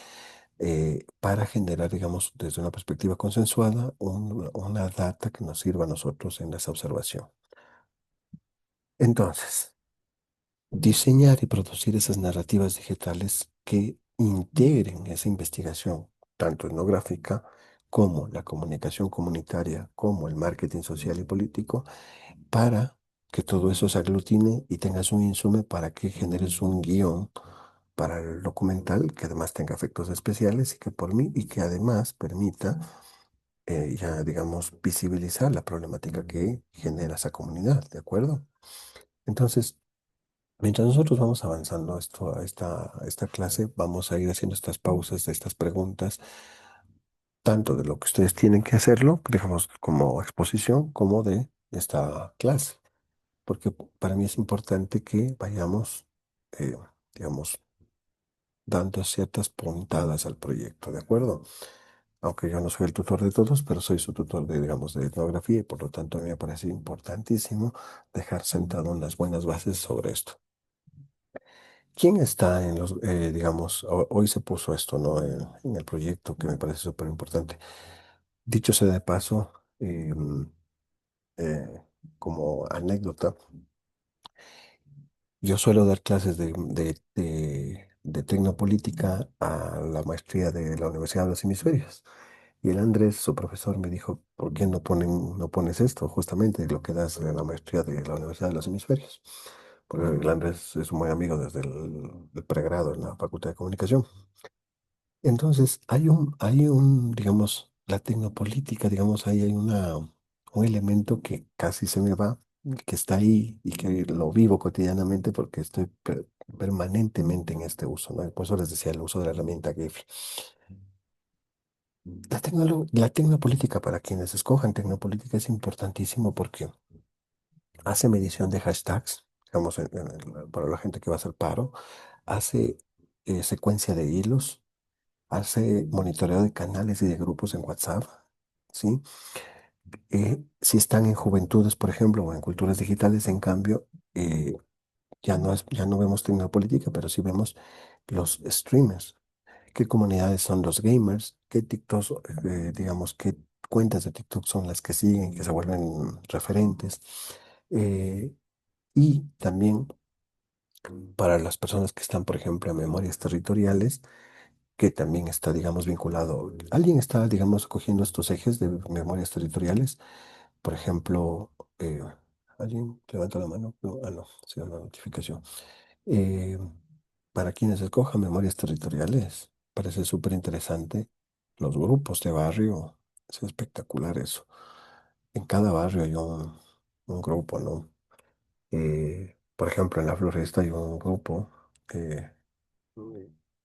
[SPEAKER 2] para generar, digamos, desde una perspectiva consensuada, una data que nos sirva a nosotros en esa observación. Entonces, diseñar y producir esas narrativas digitales que integren esa investigación, tanto etnográfica como la comunicación comunitaria, como el marketing social y político, para que todo eso se aglutine y tengas un insumo para que generes un guión para el documental que además tenga efectos especiales y que además permita ya, digamos, visibilizar la problemática que genera esa comunidad, ¿de acuerdo? Entonces, mientras nosotros vamos avanzando a esta clase, vamos a ir haciendo estas pausas, estas preguntas, tanto de lo que ustedes tienen que hacerlo, digamos, como exposición, como de esta clase. Porque para mí es importante que vayamos, eh, digamos, dando ciertas puntadas al proyecto, ¿de acuerdo? Aunque yo no soy el tutor de todos, pero soy su tutor de, digamos, de etnografía y por lo tanto a mí me parece importantísimo dejar sentado unas buenas bases sobre esto. ¿Quién está en los, digamos, hoy se puso esto, ¿no? En el proyecto que me parece súper importante. Dicho sea de paso, eh, como anécdota, yo suelo dar clases de tecnopolítica a la maestría de la Universidad de los Hemisferios. Y el Andrés, su profesor, me dijo, ¿por qué no pones esto, justamente lo que das en la maestría de la Universidad de los Hemisferios? Porque el Andrés es un buen amigo desde el pregrado en la Facultad de Comunicación. Entonces, digamos, la tecnopolítica, digamos, ahí hay un elemento que casi se me va, que está ahí y que lo vivo cotidianamente porque estoy permanentemente en este uso, ¿no? Por eso les decía el uso de la herramienta GIF. La tecnopolítica, para quienes escojan tecnopolítica, es importantísimo porque hace medición de hashtags, digamos, para la gente que va a hacer paro, hace secuencia de hilos, hace monitoreo de canales y de grupos en WhatsApp, ¿sí? Si están en juventudes, por ejemplo, o en culturas digitales, en cambio, eh, ya no vemos tecnopolítica, pero sí vemos los streamers. ¿Qué comunidades son los gamers? ¿Qué TikToks, digamos, qué cuentas de TikTok son las que siguen, que se vuelven referentes? Eh, y también para las personas que están, por ejemplo, en memorias territoriales, que también está, digamos, vinculado. ¿Alguien está, digamos, cogiendo estos ejes de memorias territoriales? Por ejemplo, ¿alguien levanta la mano? No, no, sí, una notificación. Eh, para quienes escojan memorias territoriales, parece súper interesante. Los grupos de barrio, es espectacular eso. En cada barrio hay un grupo, ¿no? Por ejemplo, en la Floresta hay un grupo eh,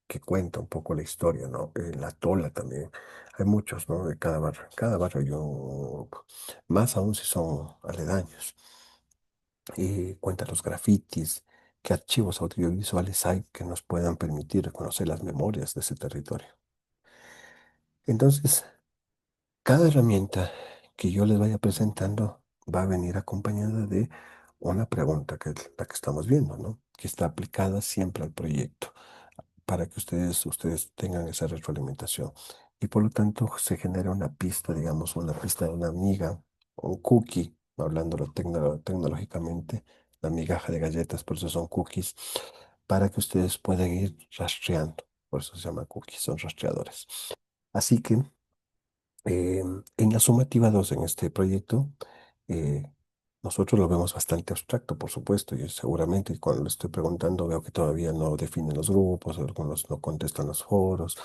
[SPEAKER 2] que cuenta un poco la historia, ¿no? En la Tola también. Hay muchos, ¿no? De cada barrio. En cada barrio hay un grupo. Más aún si son aledaños. Y cuenta los grafitis, qué archivos audiovisuales hay que nos puedan permitir reconocer las memorias de ese territorio. Entonces, cada herramienta que yo les vaya presentando va a venir acompañada de una pregunta, que es la que estamos viendo, ¿no? Que está aplicada siempre al proyecto, para que ustedes tengan esa retroalimentación. Y por lo tanto se genera una pista, digamos, una pista de una miga, un cookie, hablándolo tecnológicamente, la migaja de galletas, por eso son cookies, para que ustedes puedan ir rastreando. Por eso se llama cookies, son rastreadores. Así que en la sumativa 2 en este proyecto, eh, nosotros lo vemos bastante abstracto, por supuesto, y seguramente cuando le estoy preguntando veo que todavía no definen los grupos, algunos no contestan los foros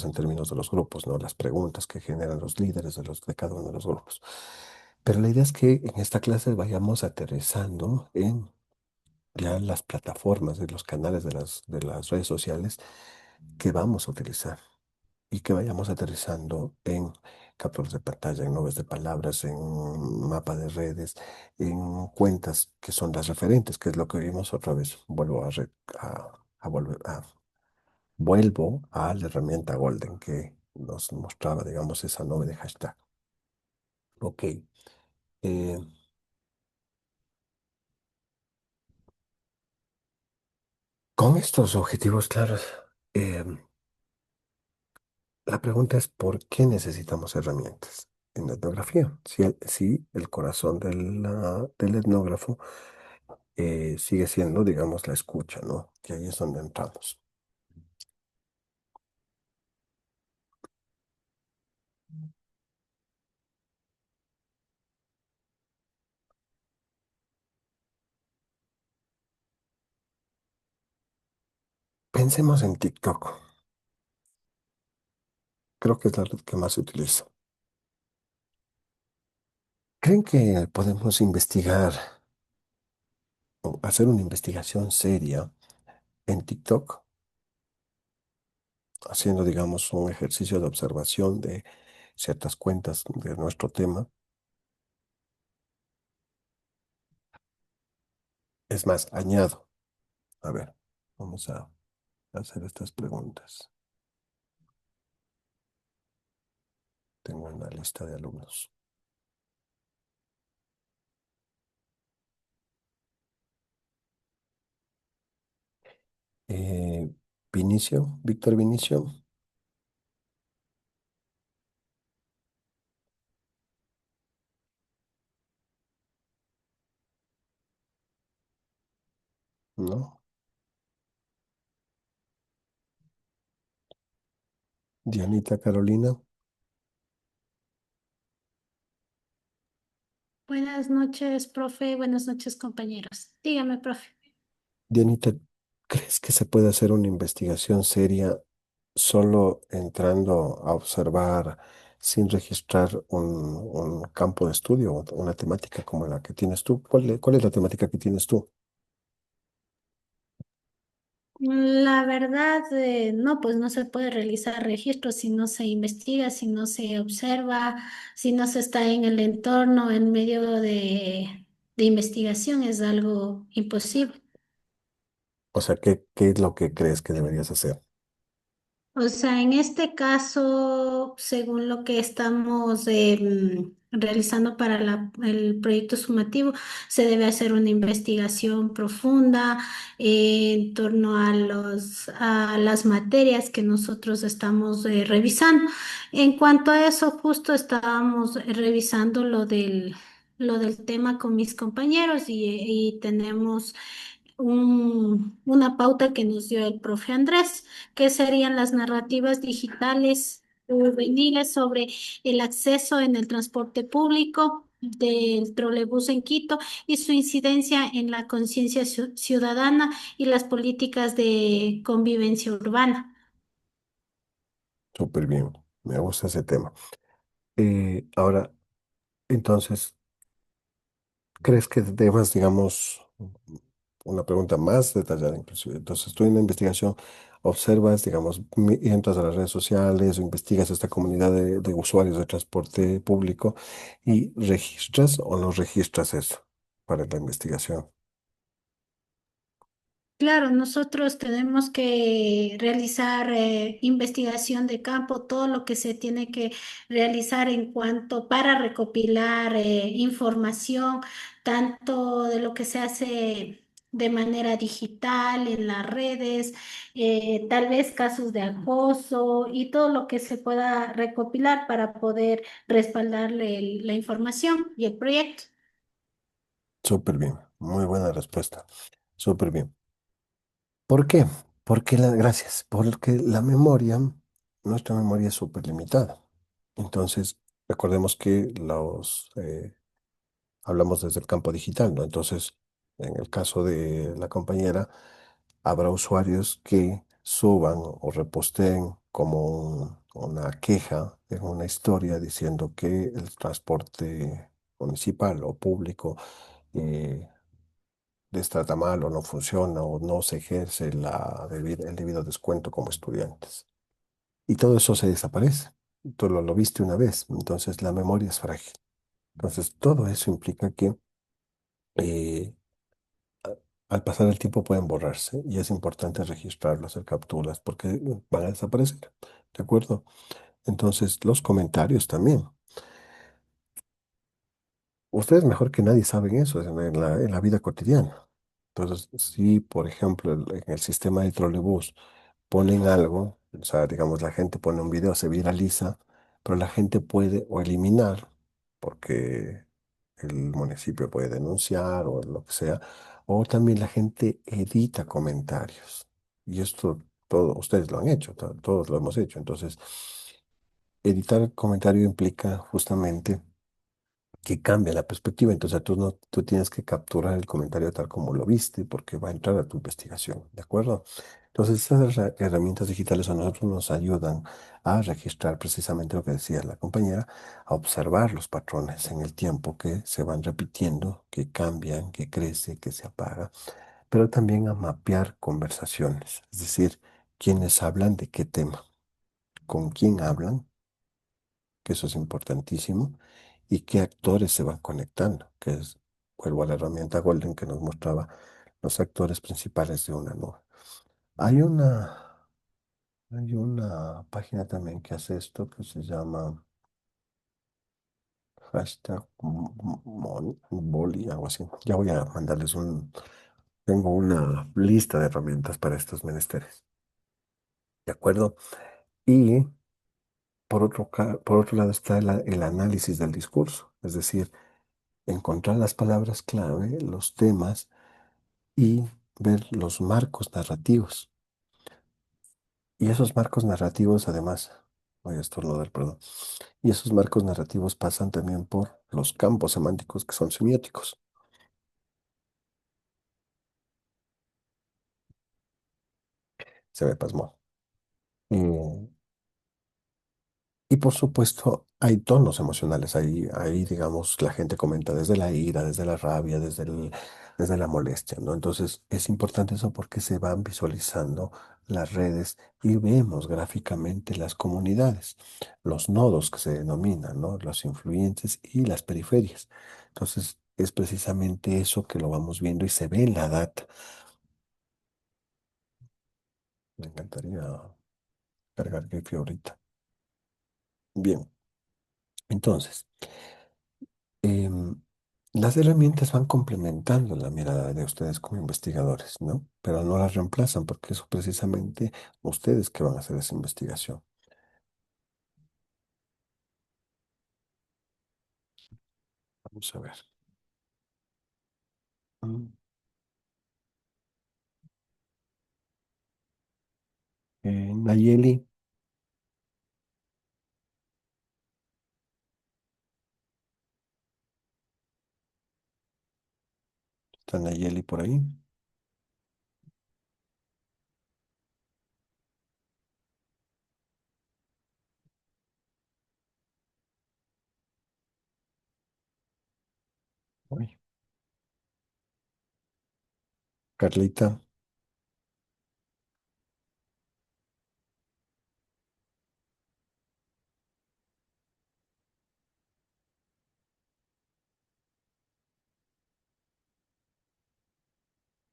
[SPEAKER 2] en términos de los grupos, ¿no? Las preguntas que generan los líderes de cada uno de los grupos. Pero la idea es que en esta clase vayamos aterrizando en ya las plataformas y los canales de las redes sociales que vamos a utilizar y que vayamos aterrizando en capturas de pantalla, en nubes de palabras, en mapa de redes, en cuentas que son las referentes, que es lo que vimos otra vez. Vuelvo a la herramienta Golden que nos mostraba, digamos, esa nube de hashtag. Ok. eh, con estos objetivos claros, eh, la pregunta es, ¿por qué necesitamos herramientas en la etnografía? Si el corazón del etnógrafo sigue siendo, digamos, la escucha, ¿no? Que ahí es donde entramos. Pensemos en TikTok. Creo que es la red que más se utiliza. ¿Creen que podemos investigar o hacer una investigación seria en TikTok, haciendo, digamos, un ejercicio de observación de ciertas cuentas de nuestro tema? Es más, añado. A ver, vamos a hacer estas preguntas. Tengo una lista de alumnos. Eh, Vinicio, Víctor Vinicio, ¿no? Dianita Carolina.
[SPEAKER 8] Buenas noches, profe. Buenas noches, compañeros. Dígame, profe.
[SPEAKER 2] Dianita, ¿crees que se puede hacer una investigación seria solo entrando a observar sin registrar un campo de estudio o una temática como la que tienes tú? ¿Cuál es la temática que tienes tú?
[SPEAKER 8] La verdad, no, pues no se puede realizar registros si no se investiga, si no se observa, si no se está en el entorno en medio de investigación, es algo imposible.
[SPEAKER 2] O sea, ¿qué es lo que crees que deberías hacer?
[SPEAKER 8] O sea, en este caso, según lo que estamos realizando para el proyecto sumativo, se debe hacer una investigación profunda en torno a a las materias que nosotros estamos revisando. En cuanto a eso, justo estábamos revisando lo del tema con mis compañeros y tenemos una pauta que nos dio el profe Andrés, que serían las narrativas digitales juveniles sobre el acceso en el transporte público del trolebús en Quito y su incidencia en la conciencia ciudadana y las políticas de convivencia urbana.
[SPEAKER 2] Súper bien, me gusta ese tema. Ahora, entonces, ¿crees que debas, digamos, una pregunta más detallada inclusive? Entonces, tú en la investigación observas, digamos, entras a las redes sociales o investigas esta comunidad de usuarios de transporte público y registras o no registras eso para la investigación.
[SPEAKER 8] Claro, nosotros tenemos que realizar investigación de campo, todo lo que se tiene que realizar en cuanto para recopilar información, tanto de lo que se hace de manera digital en las redes, tal vez casos de acoso y todo lo que se pueda recopilar para poder respaldarle la información y el proyecto.
[SPEAKER 2] Súper bien, muy buena respuesta. Súper bien. ¿Por qué? Gracias, porque la memoria, nuestra memoria es súper limitada. Entonces, recordemos que hablamos desde el campo digital, ¿no? Entonces, en el caso de la compañera, habrá usuarios que suban o reposteen como una queja en una historia diciendo que el transporte municipal o público eh, les trata mal o no funciona o no se ejerce el debido descuento como estudiantes. Y todo eso se desaparece. Tú lo viste una vez, entonces la memoria es frágil. Entonces todo eso implica que eh, al pasar el tiempo pueden borrarse y es importante registrarlo, hacer capturas porque van a desaparecer. ¿De acuerdo? Entonces los comentarios también. Ustedes mejor que nadie saben eso en la vida cotidiana. Entonces, si por ejemplo en el sistema de trolebús ponen algo, o sea, digamos, la gente pone un video, se viraliza, pero la gente puede o eliminar, porque el municipio puede denunciar o lo que sea, o también la gente edita comentarios. Y esto todo, ustedes lo han hecho, todos lo hemos hecho. Entonces, editar comentario implica justamente que cambia la perspectiva. Entonces tú, no, tú tienes que capturar el comentario tal como lo viste porque va a entrar a tu investigación, ¿de acuerdo? Entonces estas herramientas digitales a nosotros nos ayudan a registrar precisamente lo que decía la compañera, a observar los patrones en el tiempo que se van repitiendo, que cambian, que crece, que se apaga, pero también a mapear conversaciones, es decir, quiénes hablan de qué tema, con quién hablan, que eso es importantísimo, y qué actores se van conectando, que es, vuelvo a la herramienta Golden que nos mostraba los actores principales de una nube. Hay una, hay una página también que hace esto que se llama hashtag Boli, algo así. Ya voy a mandarles Tengo una lista de herramientas para estos menesteres. ¿De acuerdo? Y por otro lado está el análisis del discurso, es decir, encontrar las palabras clave, los temas y ver los marcos narrativos. Y esos marcos narrativos, además, voy a estornudar, perdón, y esos marcos narrativos pasan también por los campos semánticos que son semióticos. Se me pasmó. Eh, Y por supuesto, hay tonos emocionales. Ahí, digamos, la gente comenta desde la ira, desde la rabia, desde la molestia, ¿no? Entonces, es importante eso porque se van visualizando las redes y vemos gráficamente las comunidades, los nodos que se denominan, ¿no? Los influyentes y las periferias. Entonces, es precisamente eso que lo vamos viendo y se ve en la data. Me encantaría cargar Giphy ahorita. Bien, entonces. em, las herramientas van complementando la mirada de ustedes como investigadores, ¿no? Pero no las reemplazan porque eso precisamente ustedes que van a hacer esa investigación. Vamos a ver. Mm, Nayeli, ¿está Nayeli por ahí? Uy, Carlita,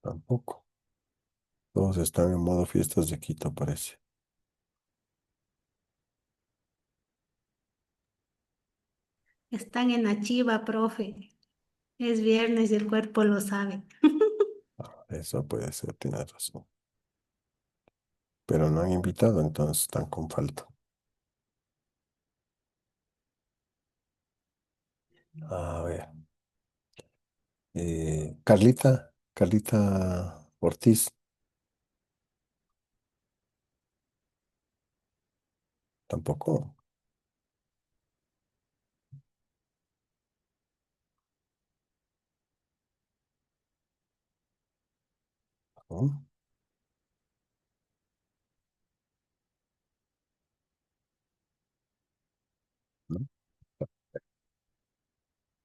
[SPEAKER 2] tampoco. Todos están en modo fiestas de Quito, parece.
[SPEAKER 8] Están en la chiva, profe. Es viernes y el cuerpo lo sabe.
[SPEAKER 2] Eso puede ser, tienes razón. Pero no han invitado, entonces están con falta. A ver. Carlita Ortiz, tampoco. ¿No? ¿No?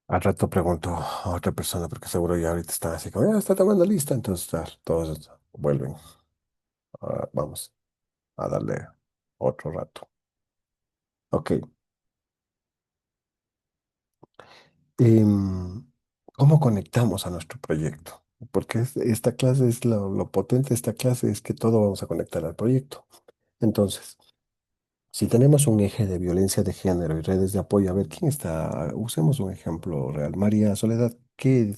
[SPEAKER 2] Al rato pregunto a otra persona porque seguro ya ahorita están así como, ya está tomando lista, entonces todos vuelven. Ahora vamos a darle otro rato. Ok. Em, ¿Cómo conectamos a nuestro proyecto? Porque esta clase es lo potente de esta clase es que todo vamos a conectar al proyecto. Entonces, si tenemos un eje de violencia de género y redes de apoyo, a ver, ¿quién está? Usemos un ejemplo real. María Soledad, ¿qué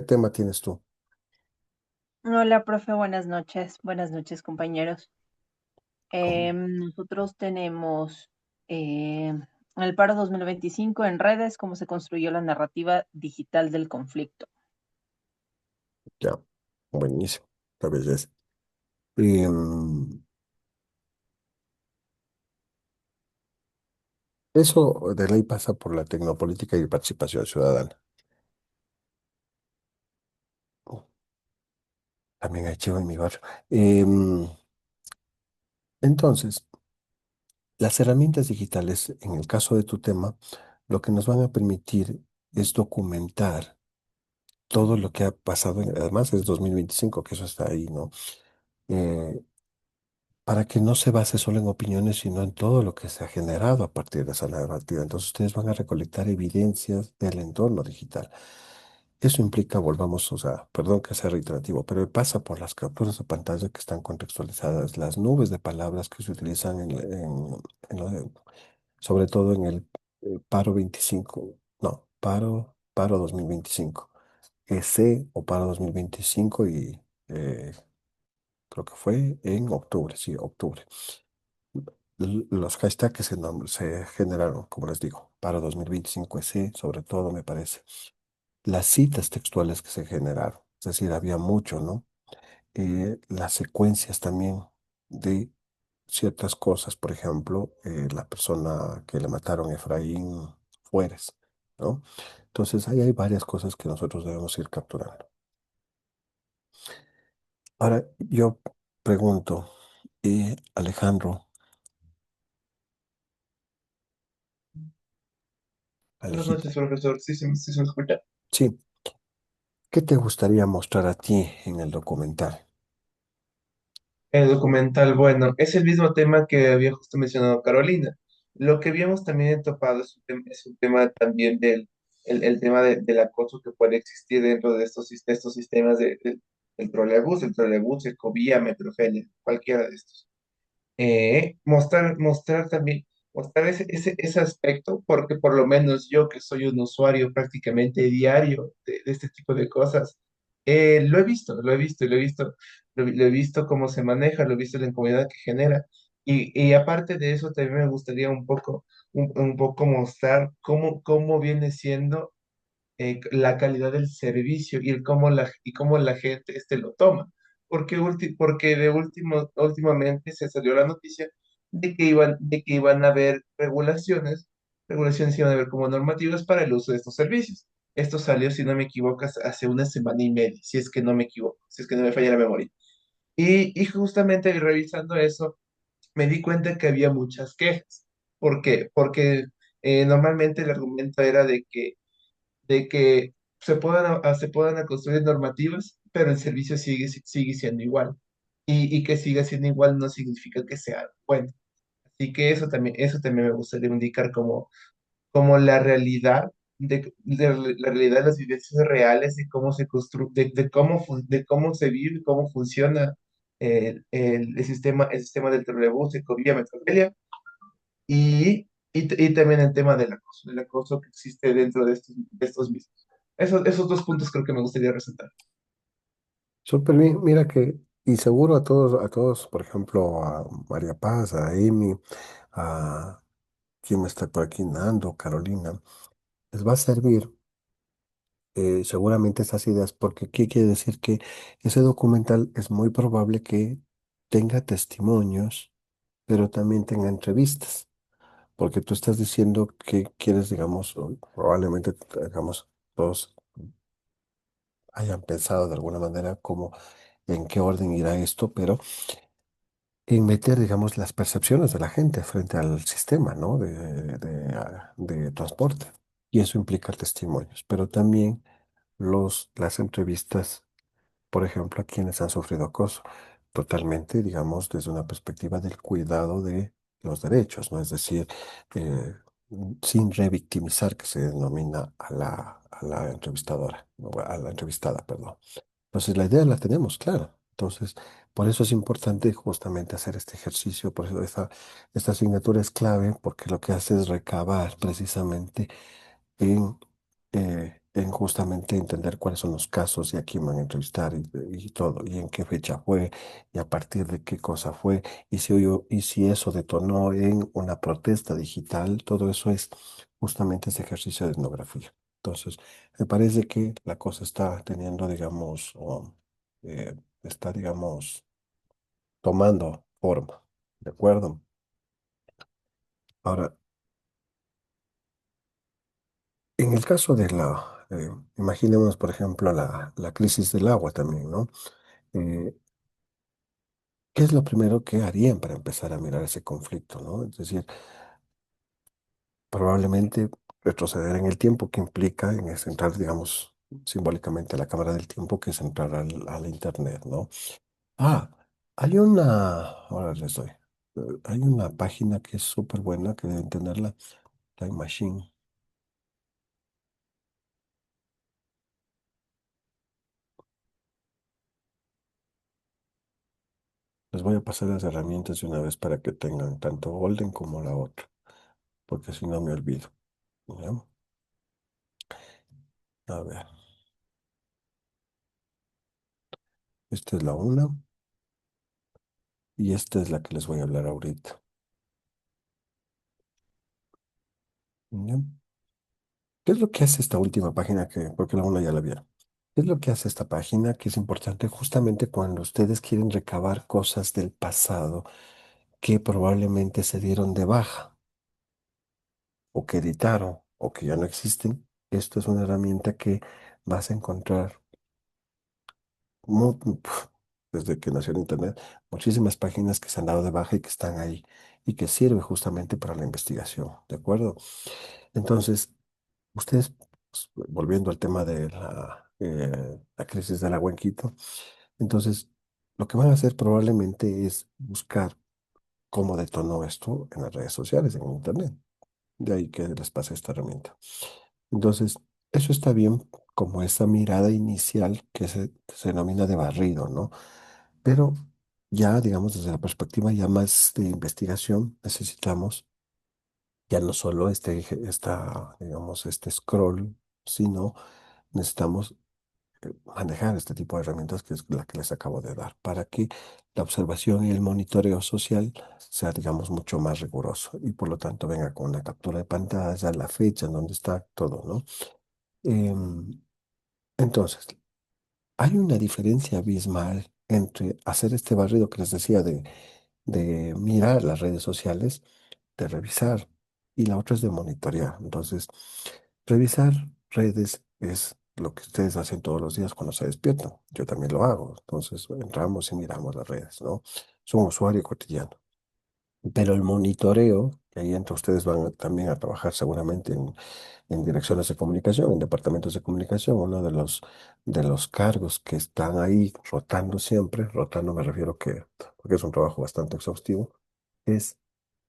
[SPEAKER 2] tema tienes tú?
[SPEAKER 9] Hola, profe, buenas noches, compañeros.
[SPEAKER 2] ¿Cómo?
[SPEAKER 9] Nosotros tenemos el paro 2025 en redes, cómo se construyó la narrativa digital del conflicto.
[SPEAKER 2] Ya, buenísimo, la belleza. Em, Eso de ley pasa por la tecnopolítica y participación ciudadana. También hay chivo en mi barrio. Entonces, las herramientas digitales, en el caso de tu tema, lo que nos van a permitir es documentar todo lo que ha pasado, además es 2025, que eso está ahí, ¿no? Eh, para que no se base solo en opiniones, sino en todo lo que se ha generado a partir de esa narrativa. Entonces, ustedes van a recolectar evidencias del entorno digital. Eso implica, volvamos, o sea, perdón que sea reiterativo, pero pasa por las capturas de pantalla que están contextualizadas, las nubes de palabras que se utilizan en sobre todo en el paro 25, no, paro 2025. EC o paro 2025 y creo que fue en octubre, sí, octubre. Los hashtags que se generaron, como les digo, paro 2025 EC, sobre todo me parece. Las citas textuales que se generaron, es decir, había mucho, ¿no? Las secuencias también de ciertas cosas, por ejemplo, la persona que le mataron, Efraín Fueres, ¿no? Entonces, ahí hay varias cosas que nosotros debemos ir capturando. Ahora, yo pregunto, Alejandro,
[SPEAKER 10] Buenas
[SPEAKER 2] Alejito,
[SPEAKER 10] noches, profesor. Sí se me escucha.
[SPEAKER 2] sí, ¿qué te gustaría mostrar a ti en el documental?
[SPEAKER 10] El documental, bueno, es el mismo tema que había justo mencionado Carolina. Lo que habíamos también topado es un tema también el tema del acoso que puede existir dentro de de estos sistemas del trolebús, Ecovía, Metrofelia, cualquiera de estos. Mostrar también, mostrar ese aspecto, porque por lo menos yo que soy un usuario prácticamente diario de este tipo de cosas, lo he visto cómo se maneja, lo he visto la incomodidad que genera. Y aparte de eso, también me gustaría un poco mostrar cómo viene siendo la calidad del servicio y cómo la gente lo toma. Porque últimamente se salió la noticia de que iban a haber regulaciones iban a haber como normativas para el uso de estos servicios. Esto salió, si no me equivoco, hace una semana y media, si es que no me equivoco, si es que no me falla la memoria. Y justamente revisando eso, me di cuenta que había muchas quejas. ¿Por qué? Porque normalmente el argumento era de que se puedan construir normativas, pero el servicio sigue siendo igual. Y que siga siendo igual no significa que sea bueno. Así que eso también me gustaría indicar como la realidad la realidad de las vivencias reales de cómo se construye, de cómo se vive, cómo funciona el sistema del trolebús, Ecovía, Metromedia, y también el tema del acoso que existe dentro de estos mismos. Esos dos puntos creo que me gustaría resaltar.
[SPEAKER 2] Súper bien, mira que, y seguro a todos, por ejemplo, a María Paz, a Amy, a quien me está por aquí, Nando, Carolina, les va a servir seguramente estas ideas, porque ¿qué quiere decir? Que ese documental es muy probable que tenga testimonios, pero también tenga entrevistas, porque tú estás diciendo que quieres, digamos, o probablemente, digamos, todos hayan pensado de alguna manera cómo, en qué orden irá esto, pero en meter, digamos, las percepciones de la gente frente al sistema, ¿no? De transporte. Y eso implica testimonios, pero también las entrevistas, por ejemplo, a quienes han sufrido acoso, totalmente, digamos, desde una perspectiva del cuidado de los derechos, ¿no? Es decir, eh, sin revictimizar, que se denomina a la entrevistadora, ¿no? A la entrevistada, perdón. Entonces, la idea la tenemos clara. Entonces, por eso es importante justamente hacer este ejercicio, por eso esta asignatura es clave, porque lo que hace es recabar precisamente en, en justamente entender cuáles son los casos y a quién van a entrevistar y todo, y en qué fecha fue, y a partir de qué cosa fue, y si eso detonó en una protesta digital, todo eso es justamente ese ejercicio de etnografía. Entonces, me parece que la cosa está teniendo, digamos, está, digamos, tomando forma, ¿de acuerdo? Ahora, en el caso de imaginemos, por ejemplo, la crisis del agua también, ¿no? Eh, ¿Qué es lo primero que harían para empezar a mirar ese conflicto, ¿no? Es decir, probablemente retroceder en el tiempo que implica en entrar, digamos, simbólicamente a la cámara del tiempo, que es entrar al Internet, ¿no? Ah, ahora les doy, hay una página que es súper buena, que deben tenerla, Time Machine. Les voy a pasar las herramientas de una vez para que tengan tanto Golden como la otra, porque si no me olvido. ¿Ya? A ver. Esta es la una y esta es la que les voy a hablar ahorita. ¿Ya? ¿Qué es lo que hace esta última página que, porque la una ya la vieron? ¿Qué es lo que hace esta página que es importante justamente cuando ustedes quieren recabar cosas del pasado que probablemente se dieron de baja o que editaron o que ya no existen? Esto es una herramienta que vas a encontrar puf, desde que nació el Internet, muchísimas páginas que se han dado de baja y que están ahí y que sirve justamente para la investigación, ¿de acuerdo? Entonces, ustedes, pues, volviendo al tema de la crisis del agua en Quito, entonces, lo que van a hacer probablemente es buscar cómo detonó esto en las redes sociales, en Internet. De ahí que les pase esta herramienta. Entonces, eso está bien como esa mirada inicial que se denomina de barrido, ¿no? Pero ya, digamos, desde la perspectiva ya más de investigación, necesitamos ya no solo digamos, este scroll, sino necesitamos manejar este tipo de herramientas que es la que les acabo de dar para que la observación y el monitoreo social sea, digamos, mucho más riguroso y por lo tanto venga con una captura de pantalla, la fecha en donde está todo, ¿no? Em, entonces, hay una diferencia abismal entre hacer este barrido que les decía de mirar las redes sociales, de revisar, y la otra es de monitorear. Entonces, revisar redes es lo que ustedes hacen todos los días cuando se despiertan. Yo también lo hago. Entonces, entramos y miramos las redes, ¿no? Es un usuario cotidiano. Pero el monitoreo, y ahí entre ustedes van también a trabajar seguramente en direcciones de comunicación, en departamentos de comunicación, uno de los cargos que están ahí rotando siempre, rotando me refiero que, porque es un trabajo bastante exhaustivo, es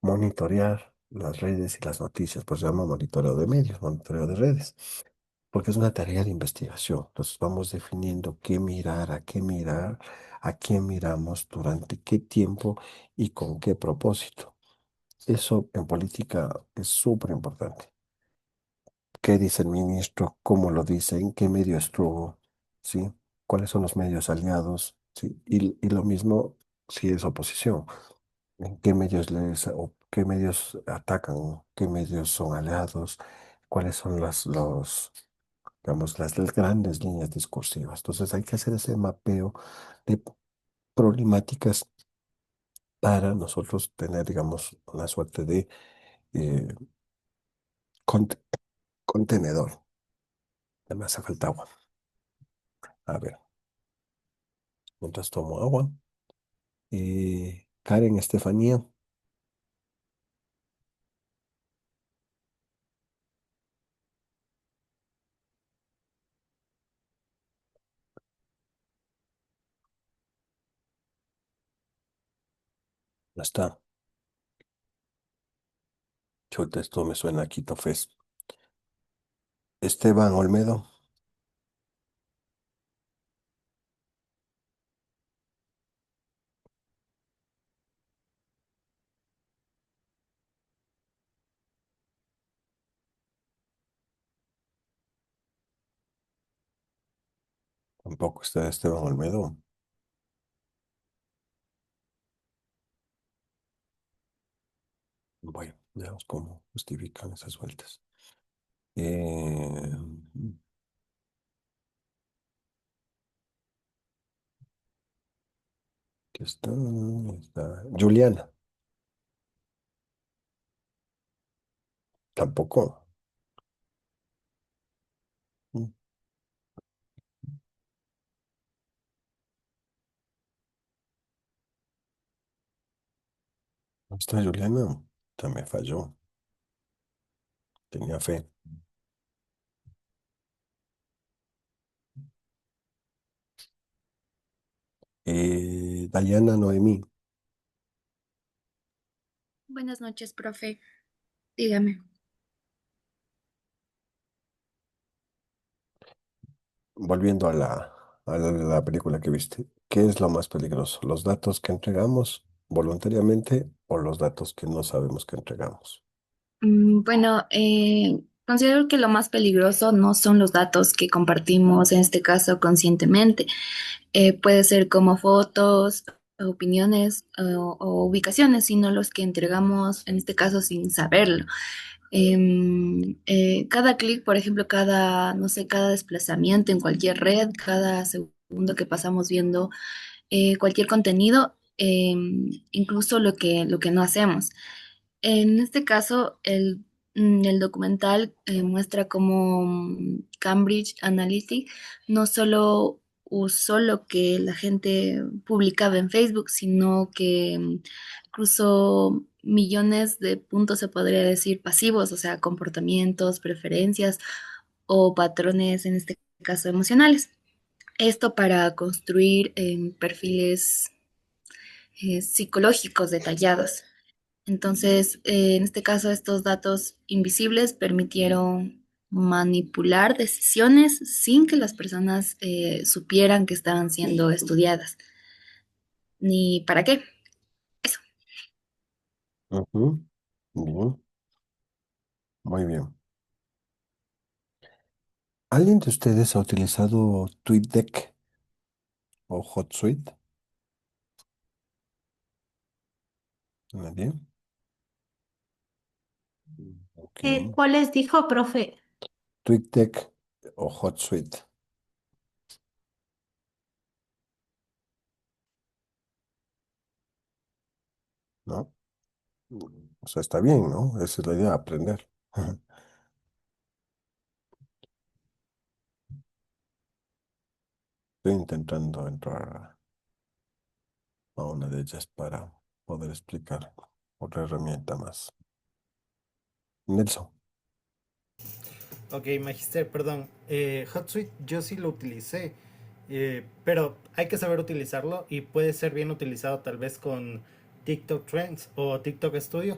[SPEAKER 2] monitorear las redes y las noticias, pues se llama monitoreo de medios, monitoreo de redes, porque es una tarea de investigación. Entonces vamos definiendo qué mirar, a quién miramos, durante qué tiempo y con qué propósito. Eso en política es súper importante. ¿Qué dice el ministro? ¿Cómo lo dice? ¿En qué medio estuvo? ¿Sí? ¿Cuáles son los medios aliados? ¿Sí? Y lo mismo si es oposición. ¿En qué medios o qué medios atacan? ¿Qué medios son aliados? ¿Cuáles son digamos, las grandes líneas discursivas? Entonces hay que hacer ese mapeo de problemáticas para nosotros tener, digamos, una suerte de eh, cont- contenedor. Me hace falta agua. A ver, mientras tomo agua. Karen Estefanía, no está. Chuta, esto me suena a Quito Fest. Esteban Olmedo, tampoco está Esteban Olmedo. Bueno, veamos cómo justifican esas vueltas. Eh, Aquí está. Juliana, tampoco. Mm, ¿no está Juliana? También falló. Tenía fe. Dayana Noemí,
[SPEAKER 11] Buenas noches, profe. Dígame.
[SPEAKER 2] volviendo a la película que viste, ¿qué es lo más peligroso? ¿Los datos que entregamos voluntariamente o los datos que no sabemos que entregamos?
[SPEAKER 11] Bueno, Considero que lo más peligroso no son los datos que compartimos, en este caso conscientemente. Puede ser como fotos, opiniones o ubicaciones, sino los que entregamos, en este caso, sin saberlo. Cada clic, por ejemplo, cada, no sé, cada desplazamiento en cualquier red, cada segundo que pasamos viendo cualquier contenido, incluso lo que no hacemos. En este caso, el documental muestra cómo Cambridge Analytica no solo usó lo que la gente publicaba en Facebook, sino que cruzó millones de puntos, se podría decir, pasivos, o sea, comportamientos, preferencias o patrones, en este caso, emocionales. Esto para construir perfiles psicológicos detallados. Entonces, en este caso, estos datos invisibles permitieron manipular decisiones sin que las personas supieran que estaban siendo estudiadas. Ni para qué. Eso.
[SPEAKER 2] Ujú. Bien, muy bien. ¿Alguien de ustedes ha utilizado TweetDeck o HotSuite? ¿Nadie? Ok.
[SPEAKER 8] ¿Cuáles dijo, profe?
[SPEAKER 2] TweetDeck o HotSuite, ¿no? O sea, está bien, ¿no? Esa es la idea, aprender. Estoy intentando entrar a una de ellas para poder explicar otra herramienta más. Nelson.
[SPEAKER 12] Ok, Magister, perdón. HotSuite yo sí lo utilicé, pero hay que saber utilizarlo y puede ser bien utilizado tal vez con TikTok Trends o TikTok Studio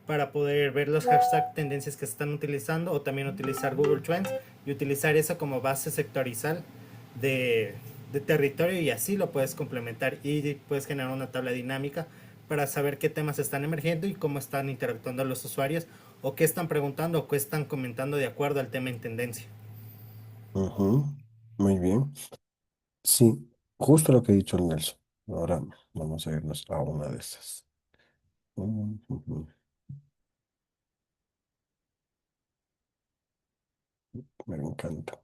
[SPEAKER 12] para poder ver los hashtag tendencias que se están utilizando o también utilizar Google Trends y utilizar eso como base sectorizal de, de territorio y así lo puedes complementar y puedes generar una tabla dinámica para saber qué temas están emergiendo y cómo están interactuando los usuarios o qué están preguntando o qué están comentando de acuerdo al tema en tendencia.
[SPEAKER 2] Ujú. Muy bien. Sí, justo lo que ha dicho el Nelson. Ahora vamos a irnos a una de esas. Ujú. Me encanta.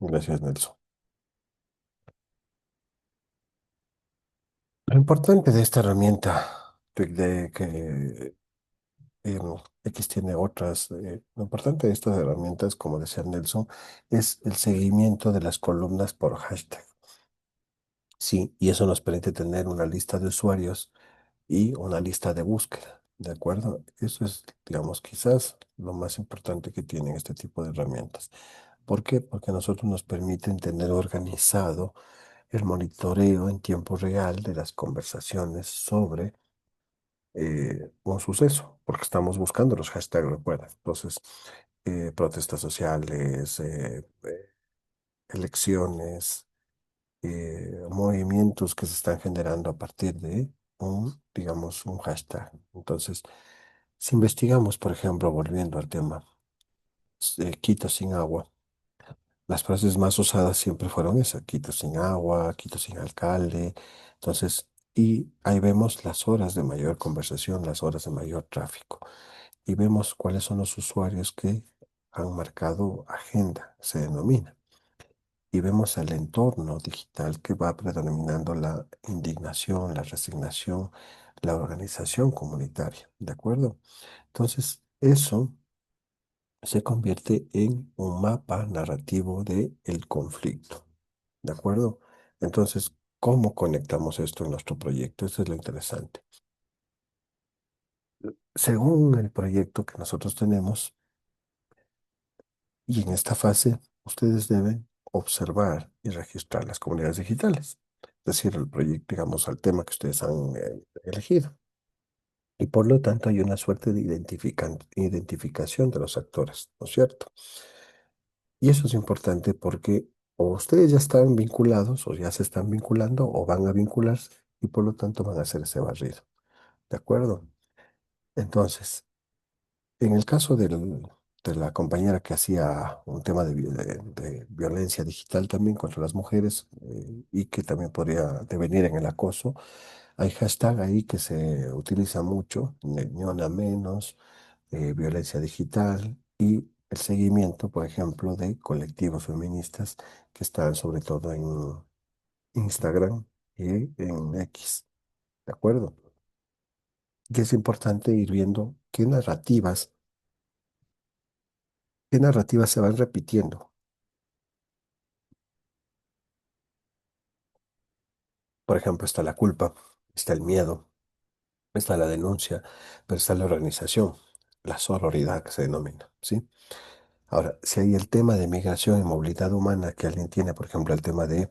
[SPEAKER 2] Gracias, Nelson. Lo importante de esta herramienta, de que X tiene otras, lo importante de estas herramientas, como decía Nelson, es el seguimiento de las columnas por hashtag. Sí, y eso nos permite tener una lista de usuarios y una lista de búsqueda, ¿de acuerdo? Eso es, digamos, quizás lo más importante que tienen este tipo de herramientas. ¿Por qué? Porque a nosotros nos permiten tener organizado el monitoreo en tiempo real de las conversaciones sobre un suceso, porque estamos buscando los hashtags, recuerda. Entonces, protestas sociales, elecciones, movimientos que se están generando a partir de un, digamos, un hashtag. Entonces, si investigamos, por ejemplo, volviendo al tema, Quito sin agua, las frases más usadas siempre fueron esas, Quito sin agua, Quito sin alcalde. Entonces, y ahí vemos las horas de mayor conversación, las horas de mayor tráfico. Y vemos cuáles son los usuarios que han marcado agenda, se denomina. Y vemos el entorno digital que va predominando la indignación, la resignación, la organización comunitaria, ¿de acuerdo? Entonces, eso se convierte en un mapa narrativo de el conflicto, ¿de acuerdo? Entonces, ¿cómo conectamos esto en nuestro proyecto? Eso es lo interesante. Según el proyecto que nosotros tenemos, y en esta fase, ustedes deben observar y registrar las comunidades digitales, es decir, el proyecto, digamos, al tema que ustedes han elegido. Y por lo tanto hay una suerte de identificación de los actores, ¿no es cierto? Y eso es importante porque o ustedes ya están vinculados o ya se están vinculando o van a vincularse y por lo tanto van a hacer ese barrido. ¿De acuerdo? Entonces, en el caso de la compañera que hacía un tema de violencia digital también contra las mujeres y que también podría devenir en el acoso, hay hashtag ahí que se utiliza mucho, ni una menos, violencia digital y el seguimiento, por ejemplo, de colectivos feministas que están sobre todo en Instagram y en X, ¿de acuerdo? Y es importante ir viendo qué narrativas se van repitiendo. Por ejemplo, está la culpa, está el miedo, está la denuncia, pero está la organización, la sororidad que se denomina, ¿sí? Ahora, si hay el tema de migración y movilidad humana que alguien tiene, por ejemplo, el tema de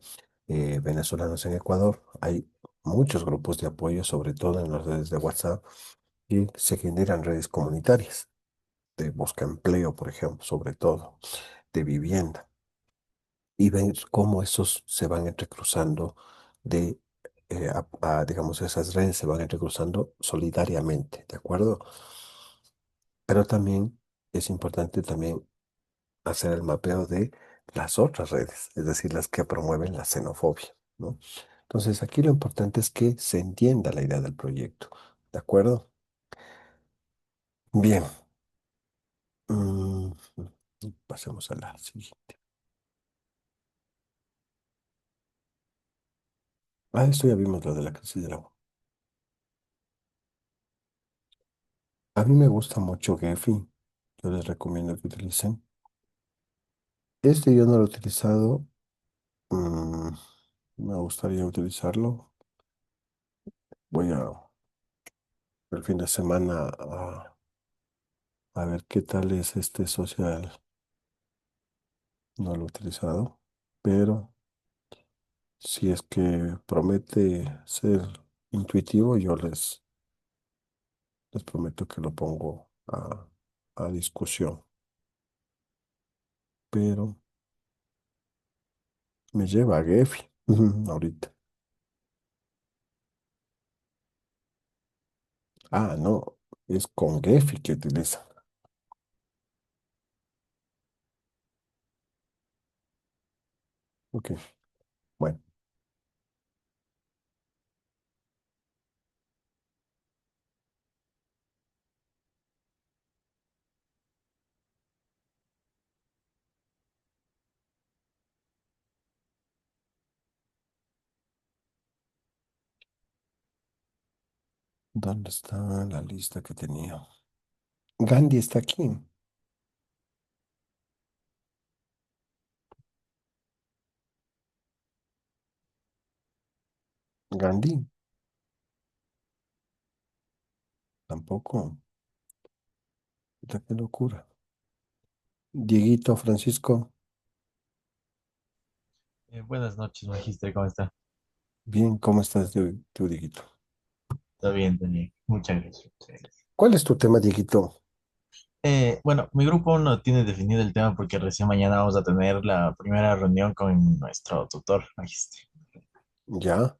[SPEAKER 2] venezolanos en Ecuador, hay muchos grupos de apoyo, sobre todo en las redes de WhatsApp, y se generan redes comunitarias de busca empleo, por ejemplo, sobre todo, de vivienda, y ver cómo esos se van entrecruzando de, digamos, esas redes se van entrecruzando solidariamente, ¿de acuerdo? Pero también es importante también hacer el mapeo de las otras redes, es decir, las que promueven la xenofobia, ¿no? Entonces, aquí lo importante es que se entienda la idea del proyecto, ¿de acuerdo? Bien, mm, pasemos a la siguiente. Esto ya vimos lo de la crisis del agua. A mí me gusta mucho Gephi, yo les recomiendo que utilicen. Este yo no lo he utilizado, mm, me gustaría utilizarlo. Voy el fin de semana a ver qué tal es este social. No lo he utilizado, pero si es que promete ser intuitivo, les prometo que lo pongo a discusión. Pero me lleva a Gephi ahorita. No, es con Gephi que utiliza. Ok, bueno, ¿dónde está la lista que tenía? Gandhi está aquí. Gandhi, tampoco. Puta, qué locura. Dieguito, Francisco,
[SPEAKER 13] Buenas noches, Magíster, ¿cómo está?
[SPEAKER 2] bien, ¿cómo estás, tú, Dieguito?
[SPEAKER 13] Está bien, Daniel. Muchas gracias. Muchas gracias.
[SPEAKER 2] ¿Cuál es tu tema, Dieguito?
[SPEAKER 13] Bueno, mi grupo aún no tiene definido el tema porque recién mañana vamos a tener la primera reunión con nuestro tutor, Magíster.
[SPEAKER 2] ¿Ya?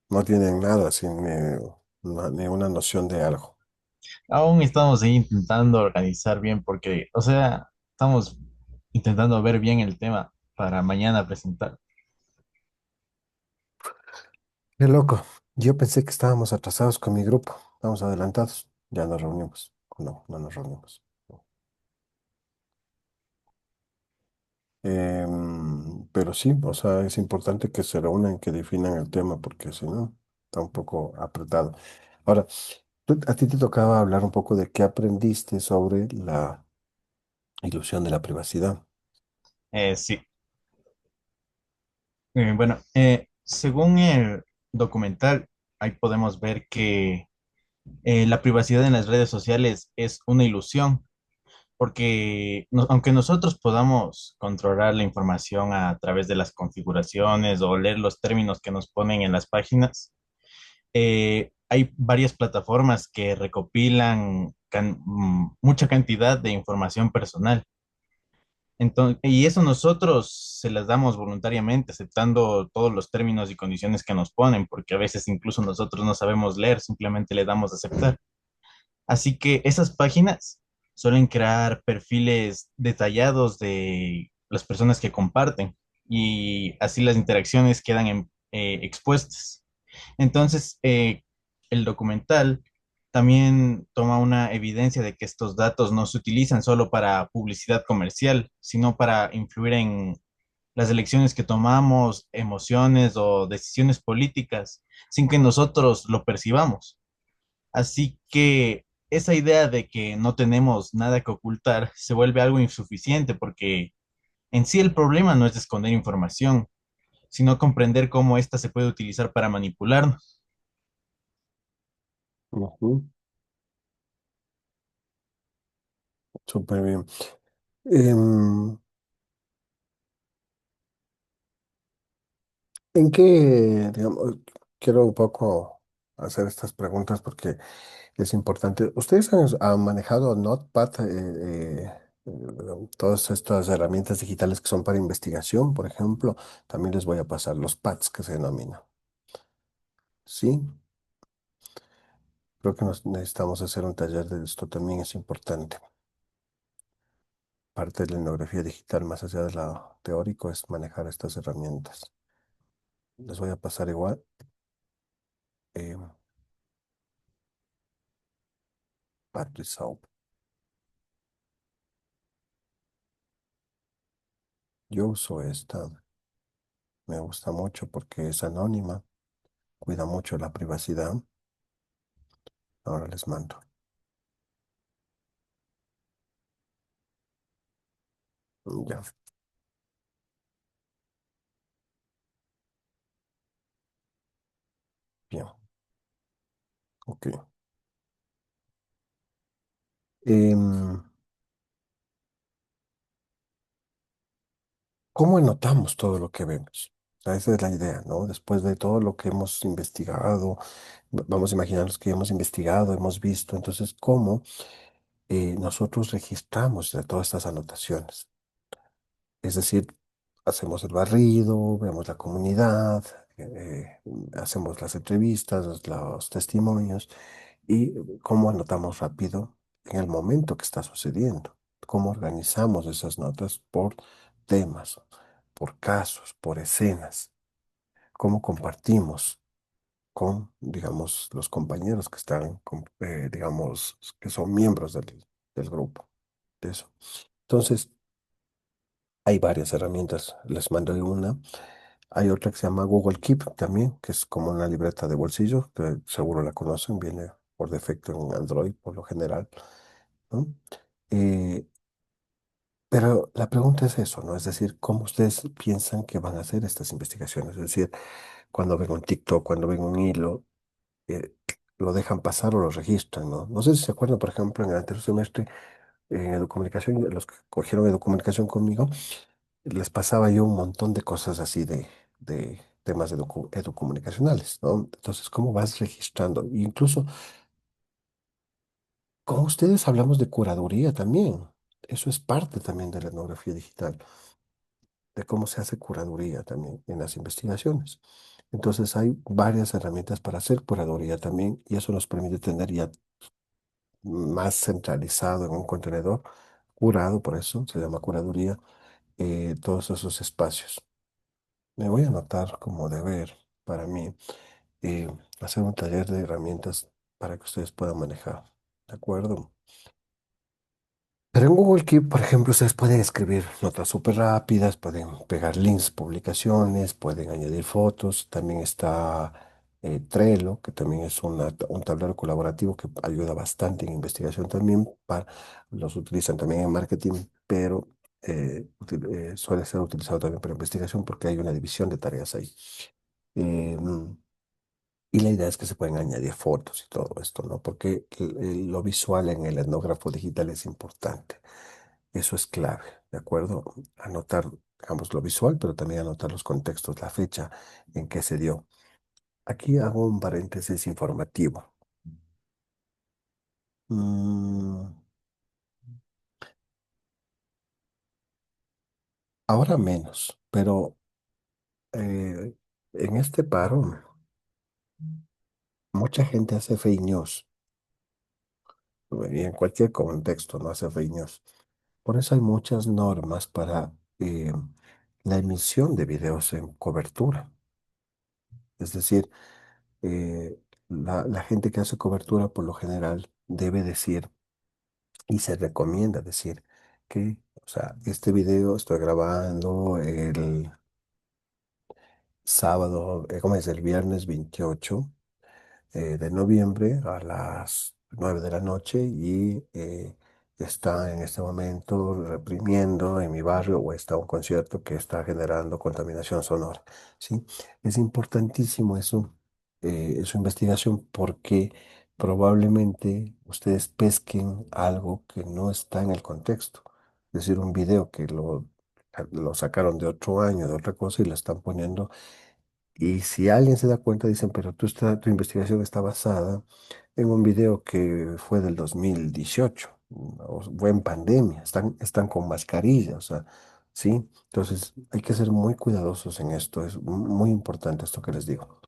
[SPEAKER 2] No tienen nada, sin ni una noción de algo.
[SPEAKER 13] Aún estamos ahí intentando organizar bien porque, o sea, estamos intentando ver bien el tema para mañana presentar.
[SPEAKER 2] Qué loco. Yo pensé que estábamos atrasados con mi grupo. Estamos adelantados. Ya nos reunimos. No, no nos reunimos. Pero sí, o sea, es importante que se reúnan, que definan el tema, porque si no, está un poco apretado. Ahora, a ti te tocaba hablar un poco de qué aprendiste sobre la ilusión de la privacidad.
[SPEAKER 13] Sí. Bueno, según el documental, ahí podemos ver que la privacidad en las redes sociales es una ilusión porque aunque nosotros podamos controlar la información a través de las configuraciones o leer los términos que nos ponen en las páginas, hay varias plataformas que recopilan mucha cantidad de información personal. Entonces, y eso nosotros se las damos voluntariamente, aceptando todos los términos y condiciones que nos ponen, porque a veces incluso nosotros no sabemos leer, simplemente le damos a aceptar. Así que esas páginas suelen crear perfiles detallados de las personas que comparten y así las interacciones quedan expuestas. Entonces, el documental también toma una evidencia de que estos datos no se utilizan solo para publicidad comercial, sino para influir en las elecciones que tomamos, emociones o decisiones políticas, sin que nosotros lo percibamos. Así que esa idea de que no tenemos nada que ocultar se vuelve algo insuficiente porque en sí el problema no es esconder información, sino comprender cómo ésta se puede utilizar para manipularnos.
[SPEAKER 2] Ujú. Súper bien. Em, ¿En qué, digamos, quiero un poco hacer estas preguntas porque es importante? ¿Ustedes han manejado Notepad, todas estas herramientas digitales que son para investigación, por ejemplo? También les voy a pasar los pads que se denominan. Sí, creo que necesitamos hacer un taller de esto también, es importante. Parte de la etnografía digital, más allá de lo teórico, es manejar estas herramientas. Les voy a pasar igual. eh, Pad Soap. Yo uso esta. Me gusta mucho porque es anónima, cuida mucho la privacidad. Ahora les mando. Ya, bien, ok. Em, ¿Cómo anotamos todo lo que vemos? Esa es la idea, ¿no? Después de todo lo que hemos investigado, vamos a imaginarnos que hemos investigado, hemos visto, entonces, ¿cómo nosotros registramos de todas estas anotaciones? Es decir, hacemos el barrido, vemos la comunidad, hacemos las entrevistas, los testimonios y cómo anotamos rápido en el momento que está sucediendo, cómo organizamos esas notas por temas, por casos, por escenas, cómo compartimos con, digamos, los compañeros que están, digamos, que son miembros del grupo. De eso. Entonces, hay varias herramientas, les mando una. Hay otra que se llama Google Keep también, que es como una libreta de bolsillo, que seguro la conocen, viene por defecto en Android por lo general, ¿no? Eh, pero la pregunta es eso, ¿no? Es decir, ¿cómo ustedes piensan que van a hacer estas investigaciones? Es decir, cuando ven un TikTok, cuando ven un hilo, eh, lo dejan pasar o lo registran, ¿no? No sé si se acuerdan, por ejemplo, en el anterior semestre, en educomunicación, los que cogieron educomunicación conmigo, les pasaba yo un montón de cosas así de temas educomunicacionales, ¿no? Entonces, ¿cómo vas registrando? Incluso con ustedes hablamos de curaduría también. Eso es parte también de la etnografía digital, de cómo se hace curaduría también en las investigaciones. Entonces, hay varias herramientas para hacer curaduría también y eso nos permite tener ya más centralizado en un contenedor curado, por eso se llama curaduría, todos esos espacios. Me voy a anotar como deber para mí eh, hacer un taller de herramientas para que ustedes puedan manejar. ¿De acuerdo? Pero en Google Keep, por ejemplo, ustedes pueden escribir notas súper rápidas, pueden pegar links, publicaciones, pueden añadir fotos. También está Trello, que también es un tablero colaborativo que ayuda bastante en investigación también. Los utilizan también en marketing, pero suele ser utilizado también para investigación porque hay una división de tareas ahí. Mm, y la idea es que se pueden añadir fotos y todo esto, ¿no? Porque lo visual en el etnógrafo digital es importante. Eso es clave, ¿de acuerdo? Anotar, digamos, lo visual, pero también anotar los contextos, la fecha en que se dio. Aquí hago un paréntesis informativo. Mm, Ahora menos, pero en este paro mucha gente hace fake news y en cualquier contexto no hace fake news. Por eso hay muchas normas para la emisión de videos en cobertura. Es decir, la gente que hace cobertura por lo general debe decir y se recomienda decir que, o sea, este video estoy grabando el sábado, ¿cómo es? El viernes 28 de noviembre a las 9 de la noche y está en este momento reprimiendo en mi barrio o está un concierto que está generando contaminación sonora, ¿sí? Es importantísimo eso, su investigación porque probablemente ustedes pesquen algo que no está en el contexto. Es decir, un video que lo sacaron de otro año, de otra cosa y lo están poniendo y si alguien se da cuenta, dicen, pero tu investigación está basada en un video que fue del 2018, o fue en pandemia, están con mascarilla, o sea, ¿sí? Entonces hay que ser muy cuidadosos en esto, es muy importante esto que les digo.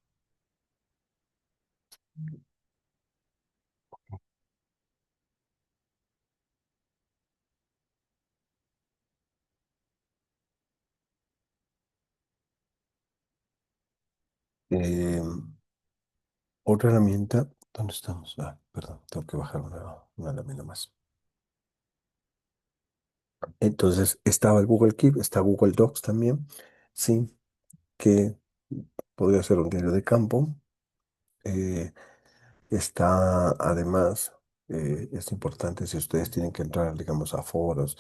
[SPEAKER 2] Eh, Otra herramienta, ¿dónde estamos? Ah, perdón, tengo que bajar una lámina más. Entonces estaba el Google Keep, está Google Docs también, sí, que podría ser un diario de campo. Eh, Está además, es importante si ustedes tienen que entrar, digamos, a foros,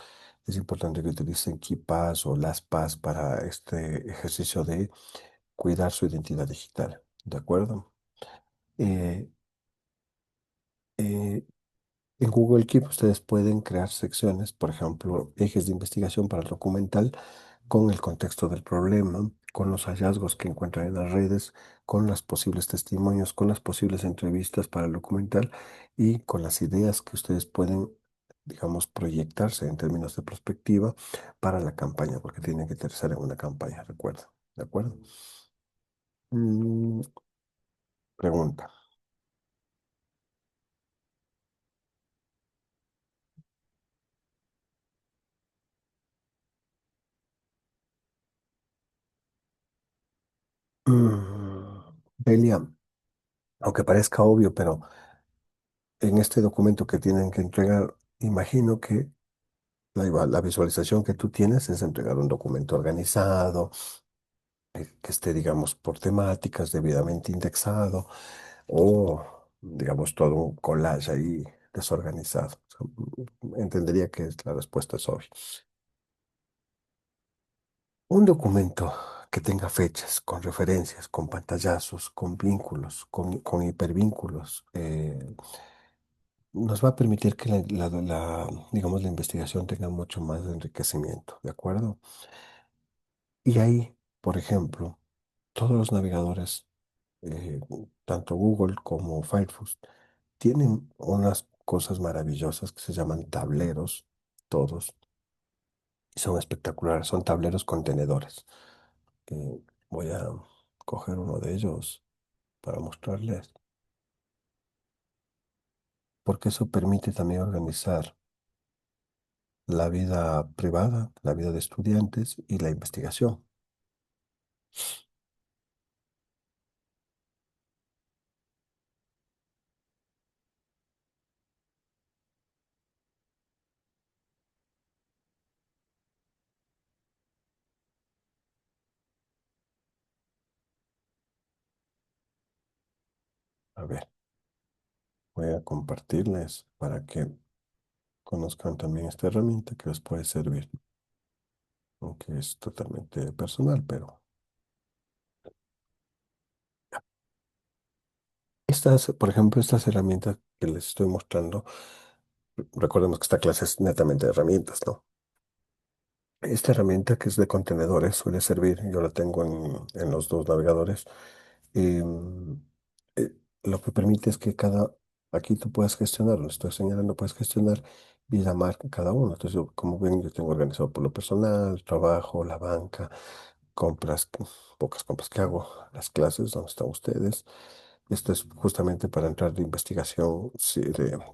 [SPEAKER 2] es importante que utilicen KeePass o LastPass para este ejercicio de cuidar su identidad digital, ¿de acuerdo? Eh, eh, En Google Keep ustedes pueden crear secciones, por ejemplo, ejes de investigación para el documental con el contexto del problema, con los hallazgos que encuentran en las redes, con los posibles testimonios, con las posibles entrevistas para el documental y con las ideas que ustedes pueden, digamos, proyectarse en términos de perspectiva para la campaña, porque tienen que aterrizar en una campaña, recuerda. ¿De acuerdo? Mm, pregunta. Delia, aunque parezca obvio, pero en este documento que tienen que entregar, imagino que la visualización que tú tienes es entregar un documento organizado, que esté, digamos, por temáticas, debidamente indexado, o, digamos, todo un collage ahí desorganizado. O sea, entendería que la respuesta es obvia. Un documento que tenga fechas, con referencias, con pantallazos, con vínculos, con hipervínculos, nos va a permitir que digamos, la investigación tenga mucho más enriquecimiento, ¿de acuerdo? Y ahí, por ejemplo, todos los navegadores, eh, tanto Google como Firefox, tienen unas cosas maravillosas que se llaman tableros, todos, y son espectaculares, son tableros contenedores. Voy a coger uno de ellos para mostrarles, porque eso permite también organizar la vida privada, la vida de estudiantes y la investigación. A ver, voy a compartirles para que conozcan también esta herramienta que les puede servir, aunque es totalmente personal, pero estas, por ejemplo, estas herramientas que les estoy mostrando, recordemos que esta clase es netamente de herramientas, ¿no? Esta herramienta que es de contenedores suele servir, yo la tengo en los dos navegadores, y, lo que permite es que aquí tú puedas gestionar, lo estoy señalando, puedes gestionar y la marca cada uno. Entonces, como ven, yo tengo organizado por lo personal, trabajo, la banca, compras, pocas compras que hago, las clases donde están ustedes. Esto es justamente para entrar de investigación, sí,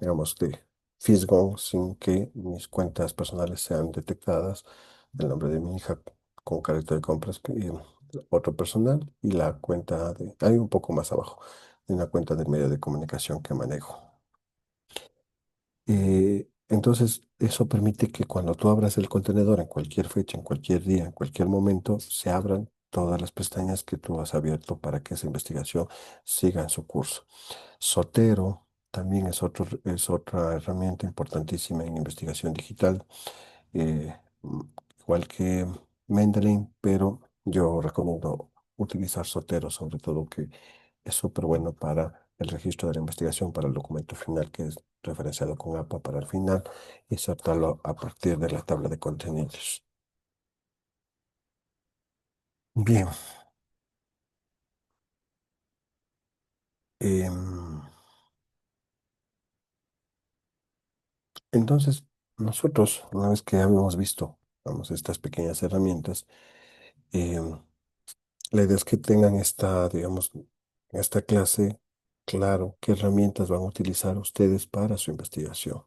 [SPEAKER 2] digamos, de Fisgo, sin que mis cuentas personales sean detectadas, el nombre de mi hija con carrito de compras, otro personal y la cuenta de, hay un poco más abajo, de una cuenta del medio de comunicación que manejo. Entonces, eso permite que cuando tú abras el contenedor en cualquier fecha, en cualquier día, en cualquier momento, se abran todas las pestañas que tú has abierto para que esa investigación siga en su curso. Sotero también es otra herramienta importantísima en investigación digital, eh, mm, igual que Mendeley, pero yo recomiendo utilizar Sotero, sobre todo que es súper bueno para el registro de la investigación, para el documento final que es referenciado con APA para el final y insertarlo a partir de la tabla de contenidos. Bien, em, entonces nosotros, una vez que habíamos visto, vamos, estas pequeñas herramientas, em, la idea es que tengan esta, digamos, esta clase, claro, qué herramientas van a utilizar ustedes para su investigación.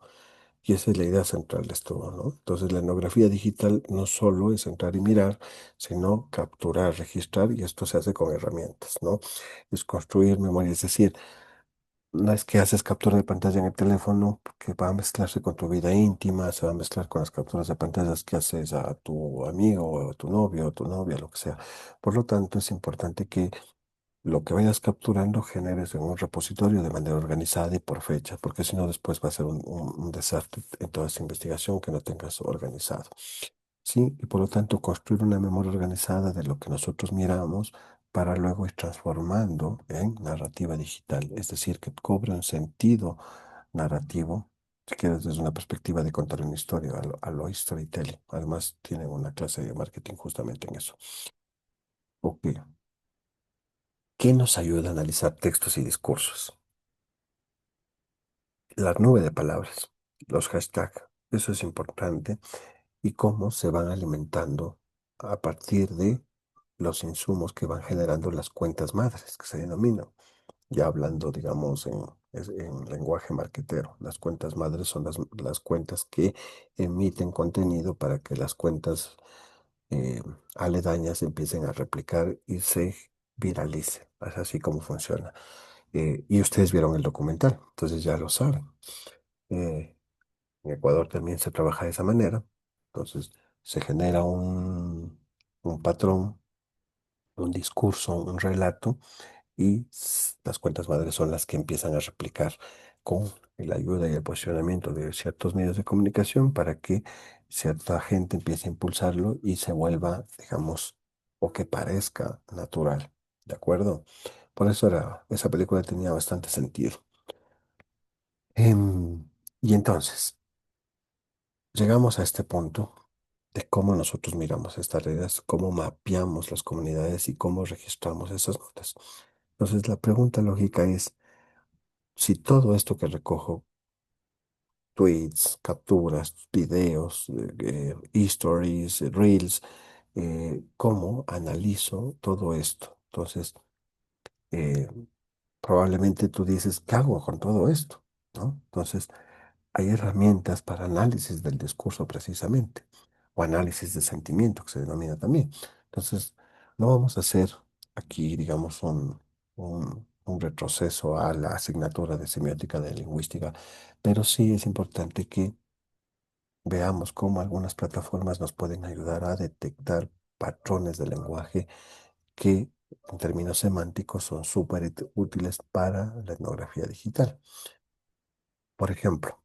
[SPEAKER 2] Y esa es la idea central de esto, ¿no? Entonces, la etnografía digital no solo es entrar y mirar, sino capturar, registrar, y esto se hace con herramientas, ¿no? Es construir memoria, es decir, no es que haces captura de pantalla en el teléfono que va a mezclarse con tu vida íntima, se va a mezclar con las capturas de pantallas que haces a tu amigo, o a tu novio, o tu novia, lo que sea. Por lo tanto, es importante que lo que vayas capturando generes en un repositorio de manera organizada y por fecha, porque si no después va a ser un desastre en toda esa investigación que no tengas organizado. Sí, y por lo tanto construir una memoria organizada de lo que nosotros miramos para luego ir transformando en narrativa digital, es decir, que cobre un sentido narrativo, si quieres desde una perspectiva de contar una historia, a lo storytelling. Además, tienen una clase de marketing justamente en eso. Ok, ¿qué nos ayuda a analizar textos y discursos? La nube de palabras, los hashtags, eso es importante, y cómo se van alimentando a partir de los insumos que van generando las cuentas madres, que se denominan. Ya hablando, digamos, en lenguaje marquetero, las cuentas madres son las cuentas que emiten contenido para que las cuentas eh, aledañas empiecen a replicar y se viralice. Es así como funciona. Y ustedes vieron el documental, entonces ya lo saben. Eh, en Ecuador también se trabaja de esa manera. Entonces se genera un patrón, un discurso, un relato, y las cuentas madres son las que empiezan a replicar con la ayuda y el posicionamiento de ciertos medios de comunicación para que cierta gente empiece a impulsarlo y se vuelva, digamos, o que parezca natural. ¿De acuerdo? Por eso esa película tenía bastante sentido. Y entonces, llegamos a este punto de cómo nosotros miramos estas redes, cómo mapeamos las comunidades y cómo registramos esas notas. Entonces, la pregunta lógica es, si todo esto que recojo, tweets, capturas, videos, stories, reels, ¿cómo analizo todo esto? Entonces, eh, probablemente tú dices, ¿qué hago con todo esto? ¿No? Entonces, hay herramientas para análisis del discurso precisamente, o análisis de sentimiento, que se denomina también. Entonces, no vamos a hacer aquí, digamos, un retroceso a la asignatura de semiótica de lingüística, pero sí es importante que veamos cómo algunas plataformas nos pueden ayudar a detectar patrones de lenguaje que en términos semánticos son súper útiles para la etnografía digital. Por ejemplo,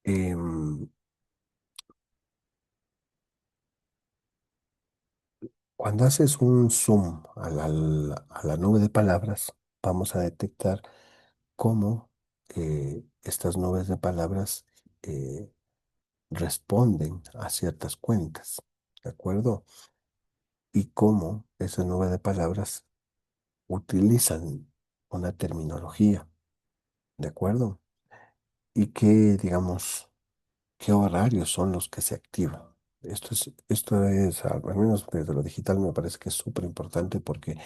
[SPEAKER 2] em, cuando haces un zoom a la nube de palabras, vamos a detectar cómo estas nubes de palabras eh, responden a ciertas cuentas, ¿de acuerdo? Y cómo esa nube de palabras utilizan una terminología, ¿de acuerdo? Y que, digamos, qué horarios son los que se activan. Esto es, al menos desde lo digital, me parece que es súper importante porque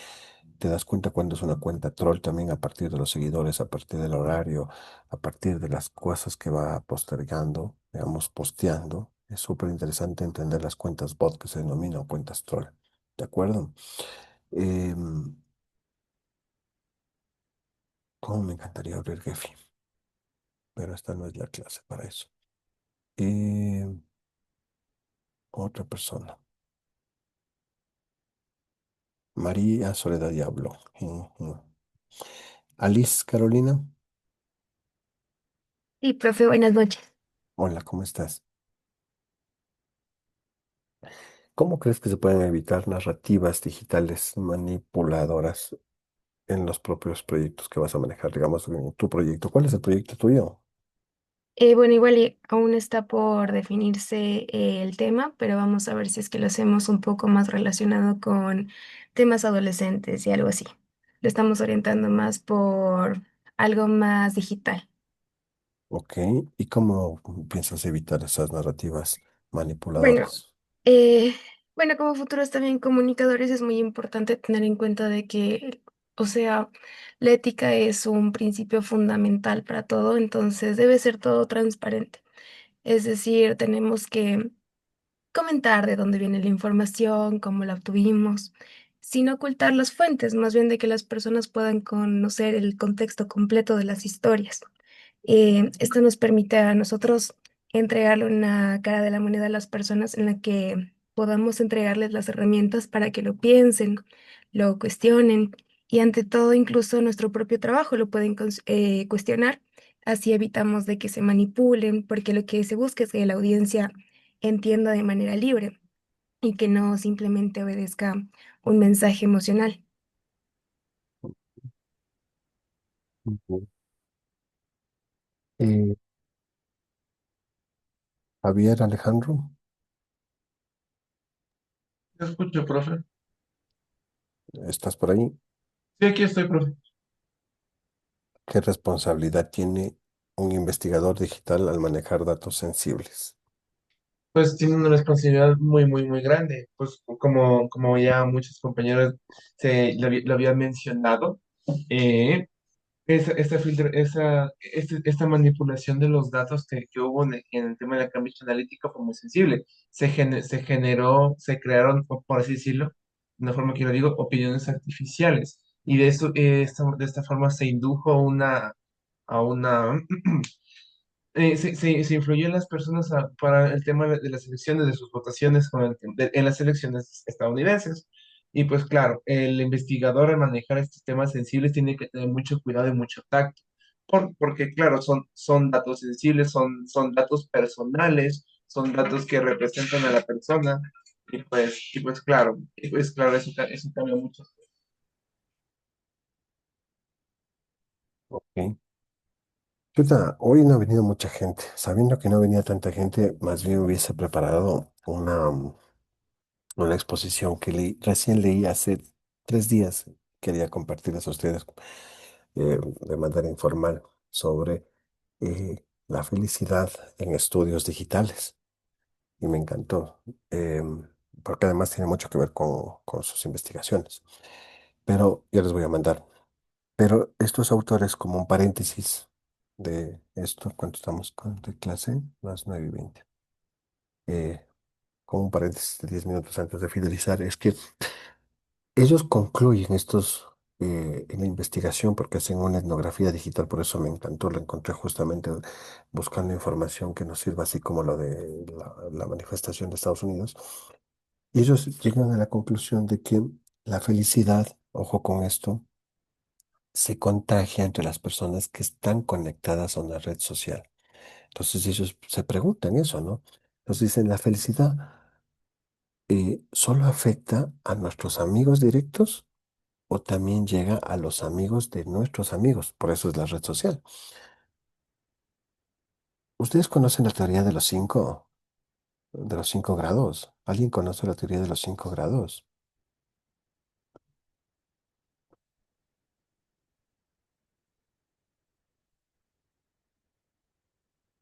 [SPEAKER 2] te das cuenta cuando es una cuenta troll también a partir de los seguidores, a partir del horario, a partir de las cosas que va postergando, digamos, posteando. Es súper interesante entender las cuentas bot que se denominan cuentas troll. ¿De acuerdo? Em, ¿Cómo me encantaría abrir Gephi? Pero esta no es la clase para eso. Otra persona. María Soledad Diablo. Ujú. Alice Carolina.
[SPEAKER 14] Sí, profe, buenas noches.
[SPEAKER 2] Hola, ¿cómo estás? ¿Cómo crees que se pueden evitar narrativas digitales manipuladoras en los propios proyectos que vas a manejar? Digamos, en tu proyecto. ¿Cuál es el proyecto tuyo?
[SPEAKER 14] Bueno, igual y aún está por definirse el tema, pero vamos a ver si es que lo hacemos un poco más relacionado con temas adolescentes y algo así. Lo estamos orientando más por algo más digital.
[SPEAKER 2] Ok. ¿Y cómo piensas evitar esas narrativas
[SPEAKER 14] Bueno,
[SPEAKER 2] manipuladoras?
[SPEAKER 14] eh, bueno, como futuros también comunicadores es muy importante tener en cuenta de que, o sea, la ética es un principio fundamental para todo, entonces debe ser todo transparente. Es decir, tenemos que comentar de dónde viene la información, cómo la obtuvimos, sin ocultar las fuentes, más bien de que las personas puedan conocer el contexto completo de las historias. Esto nos permite a nosotros entregarle una cara de la moneda a las personas en la que podamos entregarles las herramientas para que lo piensen, lo cuestionen y ante todo incluso nuestro propio trabajo lo pueden cuestionar. Así evitamos de que se manipulen, porque lo que se busca es que la audiencia entienda de manera libre y que no simplemente obedezca un mensaje emocional.
[SPEAKER 2] Ujú. Eh, Javier Alejandro,
[SPEAKER 10] Te escucho, profe.
[SPEAKER 2] ¿estás por ahí?
[SPEAKER 10] Sí, aquí estoy, profe.
[SPEAKER 2] ¿Qué responsabilidad tiene un investigador digital al manejar datos sensibles?
[SPEAKER 10] Pues tiene una responsabilidad muy, muy, muy grande. Pues como ya muchos compañeros lo habían mencionado, eh, esta manipulación de los datos que hubo en el tema de la Cambridge Analytica fue muy sensible. Se generó, se crearon, por así decirlo, de una forma que yo digo, opiniones artificiales. Y de eso, de esta forma se indujo a una se influyó en las personas para el tema de las elecciones, de sus votaciones en las elecciones estadounidenses. Y pues claro, el investigador al manejar estos temas sensibles tiene que tener mucho cuidado y mucho tacto, porque claro, son datos sensibles, son datos personales, son datos que representan a la persona. Y pues claro, eso cambia mucho.
[SPEAKER 2] Ok. Chuta, hoy no ha venido mucha gente. Sabiendo que no venía tanta gente, más bien hubiese preparado una exposición que recién leí hace 3 días. Quería compartirles a ustedes de manera informal sobre la felicidad en estudios digitales. Y me encantó, porque además tiene mucho que ver con sus investigaciones. Pero yo les voy a mandar. Pero estos autores, como un paréntesis de esto, ¿cuánto estamos de clase? Las 9:20. Eh, como un paréntesis de 10 minutos antes de finalizar, es que ellos concluyen en la investigación porque hacen una etnografía digital, por eso me encantó, lo encontré justamente buscando información que nos sirva así como lo de la manifestación de Estados Unidos. Y ellos llegan a la conclusión de que la felicidad, ojo con esto, se contagia entre las personas que están conectadas a una red social. Entonces ellos se preguntan eso, ¿no? Entonces dicen, la felicidad solo afecta a nuestros amigos directos o también llega a los amigos de nuestros amigos. Por eso es la red social. ¿Ustedes conocen la teoría de los cinco grados? ¿Alguien conoce la teoría de los 5 grados?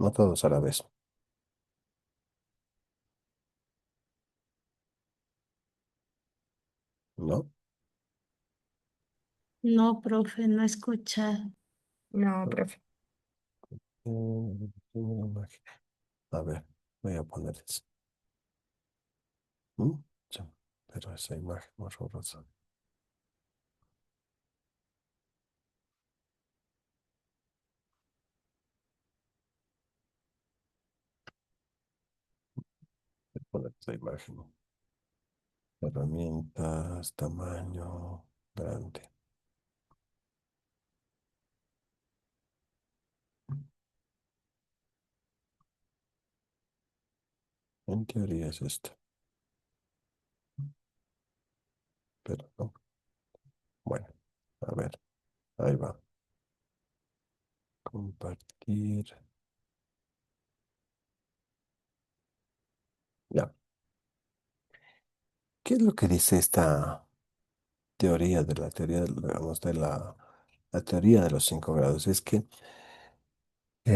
[SPEAKER 2] No todos a la vez. ¿no?
[SPEAKER 8] No, profe, no he escuchado.
[SPEAKER 14] No, profe.
[SPEAKER 2] A ver, voy a poner eso. ¿Mm? Ya, pero esa imagen más horrorosa. Voy a poner esa imagen. Herramientas, tamaño, grande. En teoría es esto, pero no. Bueno, a ver, ahí va. Compartir. Ya. ¿Qué es lo que dice esta teoría de la teoría, digamos, de la teoría de los 5 grados? Es que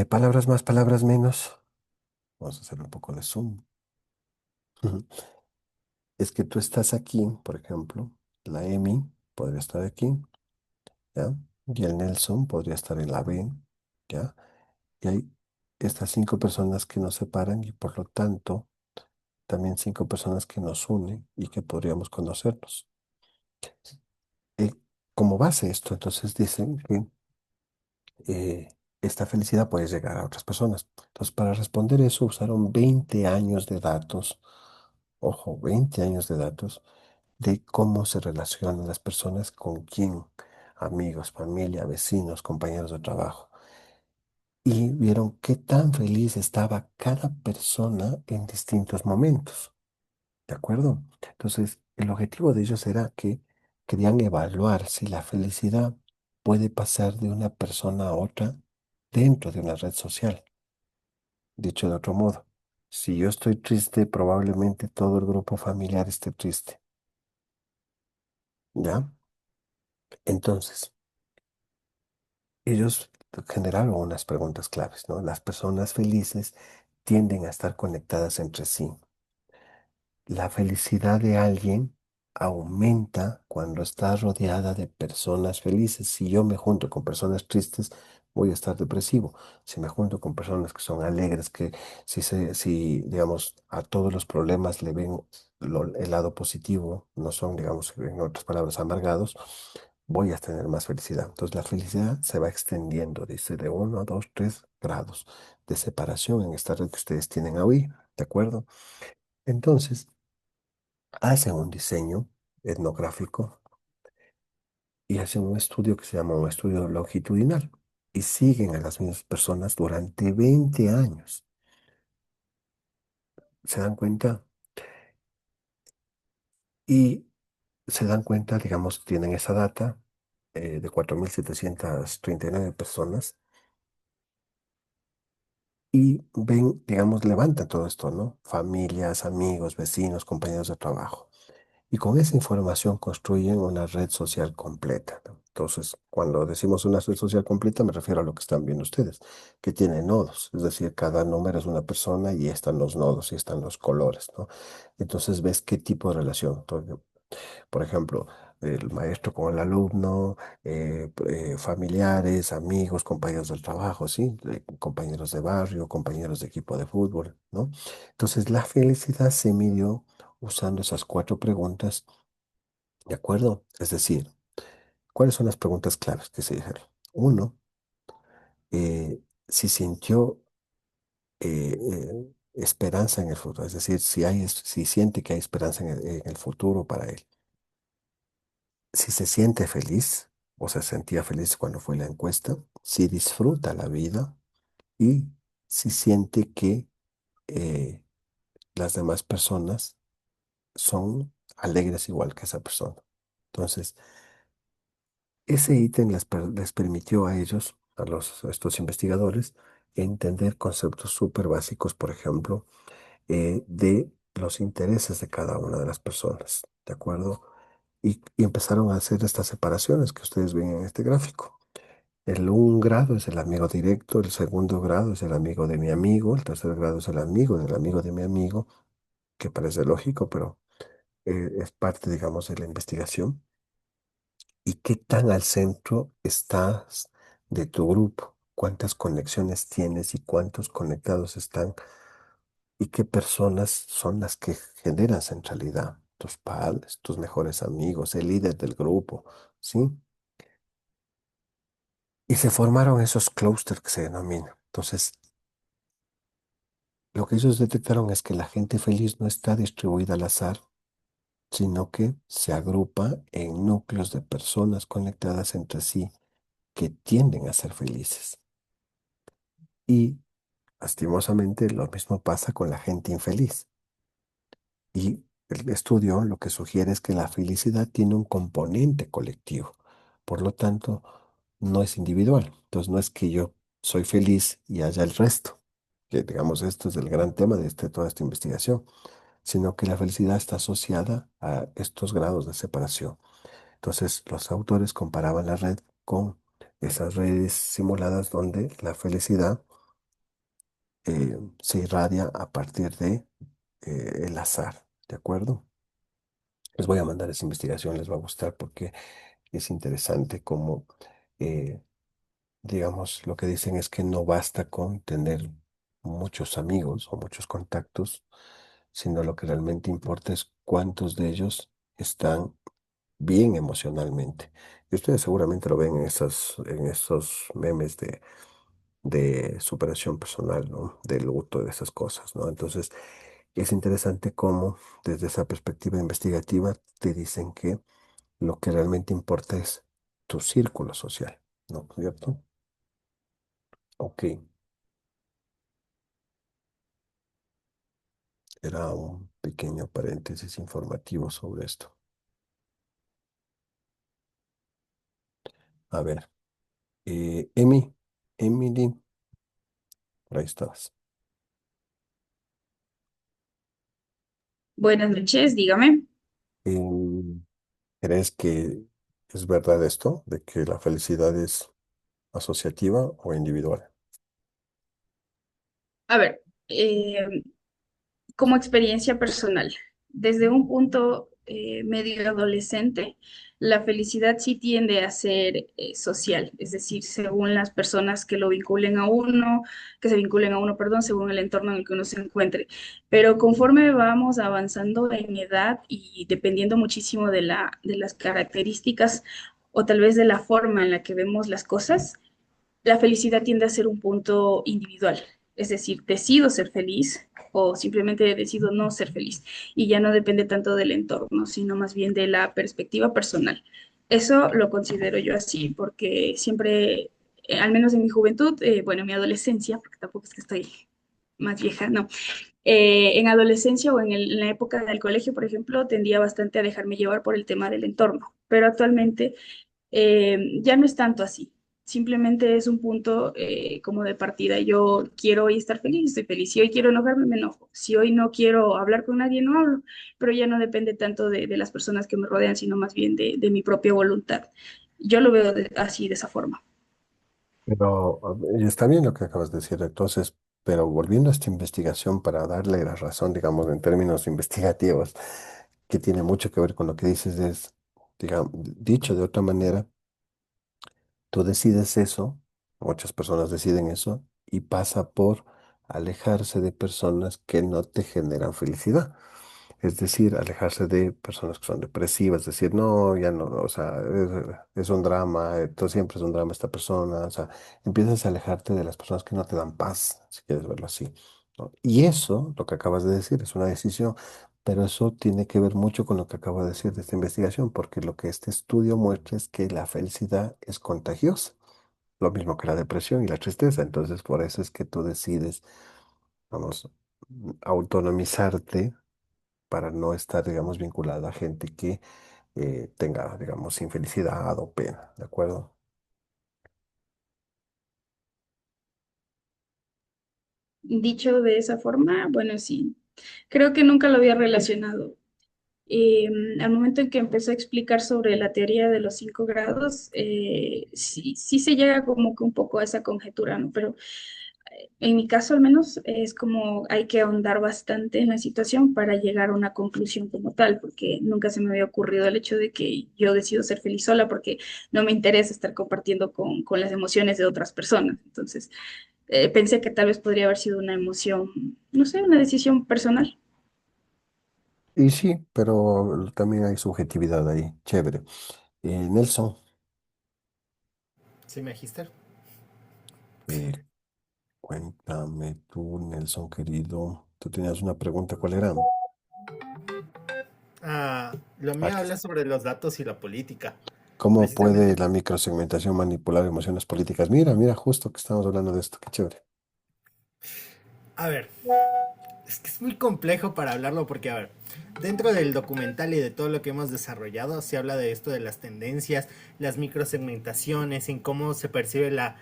[SPEAKER 2] palabras más, palabras menos. Vamos a hacer un poco de zoom. Ujú. Es que tú estás aquí, por ejemplo, la Emi podría estar aquí, ¿ya? Y el Nelson podría estar en la B, ¿ya? Y hay estas 5 personas que nos separan y por lo tanto también 5 personas que nos unen y que podríamos conocernos. Eh, Como base esto, entonces dicen que eh, esta felicidad puede llegar a otras personas. Entonces, para responder eso usaron 20 años de datos, ojo, 20 años de datos de cómo se relacionan las personas con quién, amigos, familia, vecinos, compañeros de trabajo. Y vieron qué tan feliz estaba cada persona en distintos momentos. ¿De acuerdo? Entonces, el objetivo de ellos era que querían evaluar si la felicidad puede pasar de una persona a otra dentro de una red social. Dicho de otro modo, si yo estoy triste, probablemente todo el grupo familiar esté triste. ¿Ya? Entonces, ellos generaron unas preguntas claves, ¿no? Las personas felices tienden a estar conectadas entre sí. La felicidad de alguien aumenta cuando está rodeada de personas felices. Si yo me junto con personas tristes, voy a estar depresivo. Si me junto con personas que son alegres, que si digamos, a todos los problemas le ven el lado positivo, no son, digamos, en otras palabras, amargados, voy a tener más felicidad. Entonces la felicidad se va extendiendo, dice, de 1 a 2, 3 grados de separación en esta red que ustedes tienen ahí, ¿de acuerdo? Entonces, hacen un diseño etnográfico y hacen un estudio que se llama un estudio longitudinal y siguen a las mismas personas durante 20 años. ¿Se dan cuenta? Y se dan cuenta, digamos, tienen esa data de 4.739 personas y ven, digamos, levantan todo esto, ¿no? Familias, amigos, vecinos, compañeros de trabajo. Y con esa información construyen una red social completa, ¿no? Entonces, cuando decimos una red social completa, me refiero a lo que están viendo ustedes, que tiene nodos, es decir, cada número es una persona y están los nodos y están los colores, ¿no? Entonces ves qué tipo de relación. Por ejemplo, el maestro con el alumno, familiares, amigos, compañeros del trabajo, ¿sí? Compañeros de barrio, compañeros de equipo de fútbol, ¿no? Entonces, la felicidad se midió usando esas 4 preguntas, ¿de acuerdo? Es decir, ¿cuáles son las preguntas claves que se dijeron? Uno, si sintió esperanza en el futuro, es decir, si siente que hay esperanza en el futuro para él. Si se siente feliz o se sentía feliz cuando fue la encuesta, si disfruta la vida y si siente que eh, las demás personas son alegres igual que esa persona. Entonces, ese ítem les permitió a ellos, a estos investigadores, entender conceptos súper básicos, por ejemplo, de los intereses de cada una de las personas, ¿de acuerdo? Y empezaron a hacer estas separaciones que ustedes ven en este gráfico. El 1 grado es el amigo directo, el segundo grado es el amigo de mi amigo, el tercer grado es el amigo del amigo de mi amigo, que parece lógico, pero es parte, digamos, de la investigación y qué tan al centro estás de tu grupo, cuántas conexiones tienes y cuántos conectados están y qué personas son las que generan centralidad, tus padres, tus mejores amigos, el líder del grupo, ¿sí? Y se formaron esos clústeres que se denominan. Entonces, lo que ellos detectaron es que la gente feliz no está distribuida al azar, sino que se agrupa en núcleos de personas conectadas entre sí que tienden a ser felices. Y lastimosamente lo mismo pasa con la gente infeliz. Y el estudio lo que sugiere es que la felicidad tiene un componente colectivo. Por lo tanto, no es individual. Entonces, no es que yo soy feliz y haya el resto, que digamos esto es el gran tema de toda esta investigación, sino que la felicidad está asociada a estos grados de separación. Entonces, los autores comparaban la red con esas redes simuladas donde la felicidad se irradia a partir de el azar, ¿de acuerdo? Les voy a mandar esa investigación, les va a gustar porque es interesante cómo, eh, digamos, lo que dicen es que no basta con tener muchos amigos o muchos contactos, sino lo que realmente importa es cuántos de ellos están bien emocionalmente. Y ustedes seguramente lo ven en esos memes de superación personal, ¿no? De luto, de esas cosas, ¿no? Entonces, es interesante cómo desde esa perspectiva investigativa te dicen que lo que realmente importa es tu círculo social, ¿no? ¿Cierto? Ok, era un pequeño paréntesis informativo sobre esto. A ver, Emily, por ahí estabas.
[SPEAKER 15] Buenas noches, dígame.
[SPEAKER 2] Em, ¿Crees que es verdad esto, de que la felicidad es asociativa o individual?
[SPEAKER 15] A ver, como experiencia personal, desde un punto medio adolescente, la felicidad sí tiende a ser social, es decir, según las personas que lo vinculen a uno, que se vinculen a uno, perdón, según el entorno en el que uno se encuentre. Pero conforme vamos avanzando en edad y dependiendo muchísimo de las características o tal vez de la forma en la que vemos las cosas, la felicidad tiende a ser un punto individual, es decir, decido ser feliz o simplemente decido no ser feliz y ya no depende tanto del entorno, sino más bien de la perspectiva personal. Eso lo considero yo así porque siempre, al menos en mi juventud, bueno, en mi adolescencia, porque tampoco es que estoy más vieja, no, en adolescencia o en la época del colegio, por ejemplo, tendía bastante a dejarme llevar por el tema del entorno, pero actualmente ya no es tanto así. Simplemente es un punto como de partida. Yo quiero hoy estar feliz, estoy feliz. Si hoy quiero enojarme, me enojo. Si hoy no quiero hablar con nadie, no hablo. Pero ya no depende tanto de las personas que me rodean, sino más bien de mi propia voluntad. Yo lo veo así, de esa forma.
[SPEAKER 2] Pero y está bien lo que acabas de decir, entonces, pero volviendo a esta investigación para darle la razón, digamos, en términos investigativos, que tiene mucho que ver con lo que dices, es, digamos, dicho de otra manera, tú decides eso, muchas personas deciden eso, y pasa por alejarse de personas que no te generan felicidad. Es decir, alejarse de personas que son depresivas, decir, no, ya no, o sea, es un drama, todo siempre es un drama esta persona, o sea, empiezas a alejarte de las personas que no te dan paz, si quieres verlo así, ¿no? Y eso, lo que acabas de decir, es una decisión, pero eso tiene que ver mucho con lo que acabo de decir de esta investigación, porque lo que este estudio muestra es que la felicidad es contagiosa, lo mismo que la depresión y la tristeza, entonces por eso es que tú decides, vamos, autonomizarte para no estar, digamos, vinculado a gente que tenga, digamos, infelicidad o pena, ¿de acuerdo?
[SPEAKER 15] Dicho de esa forma, bueno, sí. Creo que nunca lo había relacionado. Al momento en que empezó a explicar sobre la teoría de los 5 grados, sí, sí se llega como que un poco a esa conjetura, ¿no? Pero en mi caso al menos, es como hay que ahondar bastante en la situación para llegar a una conclusión como tal, porque nunca se me había ocurrido el hecho de que yo decido ser feliz sola porque no me interesa estar compartiendo con las emociones de otras personas. Entonces, pensé que tal vez podría haber sido una emoción, no sé, una decisión personal.
[SPEAKER 2] Y sí, pero también hay subjetividad ahí, chévere. Nelson,
[SPEAKER 12] ¿Sí, Magister?
[SPEAKER 2] eh, cuéntame tú, Nelson querido, tú tenías una pregunta, ¿cuál era?
[SPEAKER 12] Lo mío
[SPEAKER 2] Aquí.
[SPEAKER 12] habla sobre los datos y la política.
[SPEAKER 2] ¿Cómo puede
[SPEAKER 12] Precisamente.
[SPEAKER 2] la microsegmentación manipular emociones políticas? Mira, mira, justo que estamos hablando de esto, qué chévere.
[SPEAKER 12] A ver, es que es muy complejo para hablarlo porque, a ver, dentro del documental y de todo lo que hemos desarrollado, se habla de esto de las tendencias, las microsegmentaciones, en cómo se percibe la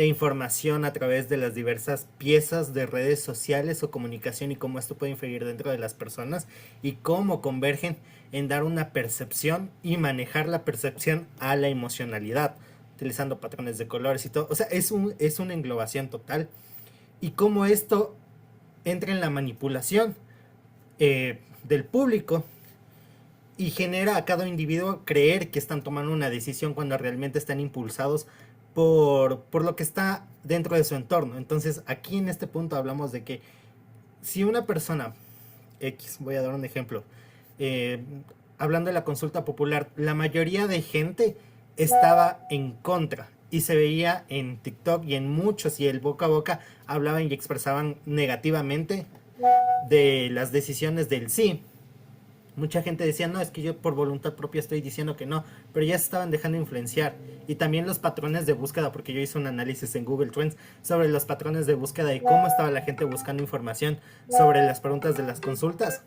[SPEAKER 12] información a través de las diversas piezas de redes sociales o comunicación y cómo esto puede influir dentro de las personas y cómo convergen en dar una percepción y manejar la percepción a la emocionalidad, utilizando patrones de colores y todo. O sea, es una englobación total. Y cómo esto entra en la manipulación del público y genera a cada individuo creer que están tomando una decisión cuando realmente están impulsados por lo que está dentro de su entorno. Entonces aquí en este punto hablamos de que si una persona X, voy a dar un ejemplo, eh, hablando de la consulta popular, la mayoría de gente estaba en contra y se veía en TikTok y en muchos y el boca a boca hablaban y expresaban negativamente de las decisiones del sí. Mucha gente decía, no, es que yo por voluntad propia estoy diciendo que no, pero ya se estaban dejando influenciar. Y también los patrones de búsqueda, porque yo hice un análisis en Google Trends sobre los patrones de búsqueda y cómo estaba la gente buscando información sobre las preguntas de las consultas.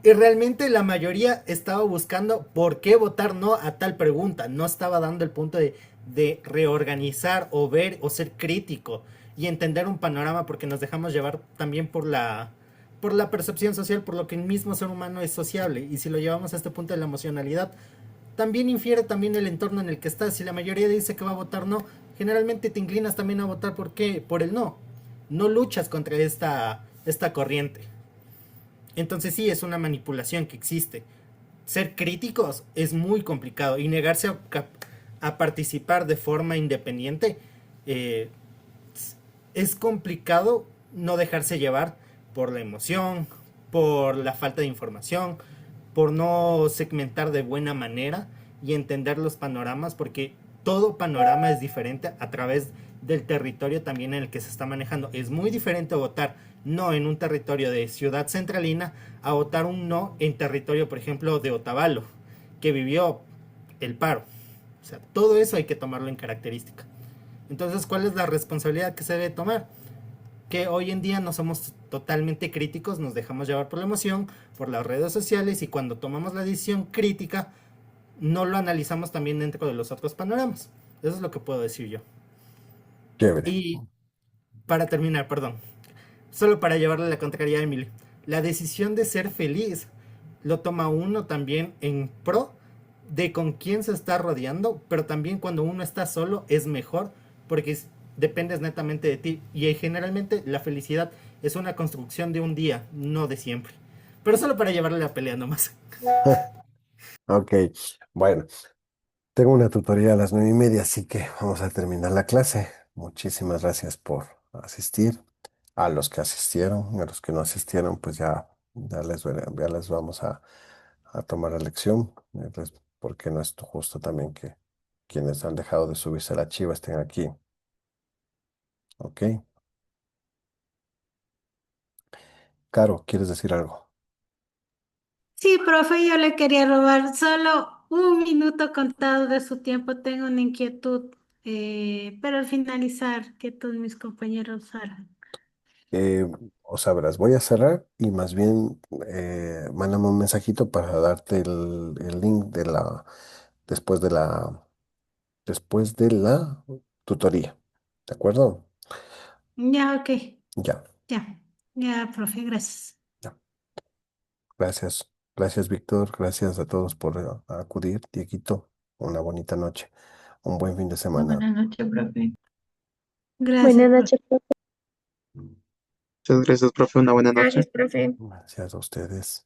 [SPEAKER 12] Y realmente la mayoría estaba buscando por qué votar no a tal pregunta. No estaba dando el punto de reorganizar o ver o ser crítico y entender un panorama porque nos dejamos llevar también por la percepción social, por lo que el mismo ser humano es sociable. Y si lo llevamos a este punto de la emocionalidad, también infiere también el entorno en el que estás. Si la mayoría dice que va a votar no, generalmente te inclinas también a votar por qué, por el no. No luchas contra esta corriente. Entonces sí, es una manipulación que existe. Ser críticos es muy complicado y negarse a participar de forma independiente eh, es complicado no dejarse llevar por la emoción, por la falta de información, por no segmentar de buena manera y entender los panoramas, porque todo panorama es diferente a través del territorio también en el que se está manejando. Es muy diferente votar no en un territorio de ciudad centralina a votar un no en territorio, por ejemplo, de Otavalo, que vivió el paro. O sea, todo eso hay que tomarlo en característica. Entonces, ¿cuál es la responsabilidad que se debe tomar? Que hoy en día no somos totalmente críticos, nos dejamos llevar por la emoción, por las redes sociales y cuando tomamos la decisión crítica, no lo analizamos también dentro de los otros panoramas. Eso es lo que puedo decir yo.
[SPEAKER 2] Chévere.
[SPEAKER 12] Y para terminar, perdón, solo para llevarle la contraria a Emily, la decisión de ser feliz lo toma uno también en pro de con quién se está rodeando, pero también cuando uno está solo es mejor porque dependes netamente de ti y generalmente la felicidad es una construcción de un día, no de siempre. Pero solo para llevarle la pelea nomás.
[SPEAKER 2] Ok, bueno, tengo una tutoría a las 9:30, así que vamos a terminar la clase. Muchísimas gracias por asistir. A los que asistieron, a los que no asistieron, pues ya les vamos a tomar la lección, porque no es justo también que quienes han dejado de subirse a la chiva estén aquí. Ok. Caro, ¿quieres decir algo?
[SPEAKER 8] Sí, profe, yo le quería robar solo un minuto contado de su tiempo. Tengo una inquietud, pero al finalizar, que todos mis compañeros hagan.
[SPEAKER 2] Eh, o sea, verás, voy a cerrar y más bien mándame un mensajito para darte el link después de después de la tutoría. ¿De acuerdo?
[SPEAKER 8] Ya, ok,
[SPEAKER 2] Ya,
[SPEAKER 8] ya, ya, profe, gracias.
[SPEAKER 2] ya. Gracias. Gracias, Víctor. Gracias a todos por acudir. Dieguito, una bonita noche. Un buen fin de semana.
[SPEAKER 1] Buenas noches, profe.
[SPEAKER 8] Gracias,
[SPEAKER 3] Buenas
[SPEAKER 8] profe.
[SPEAKER 3] noches, profe.
[SPEAKER 16] Muchas gracias, profe. Una buena noche.
[SPEAKER 14] Gracias, profe.
[SPEAKER 2] Gracias a ustedes.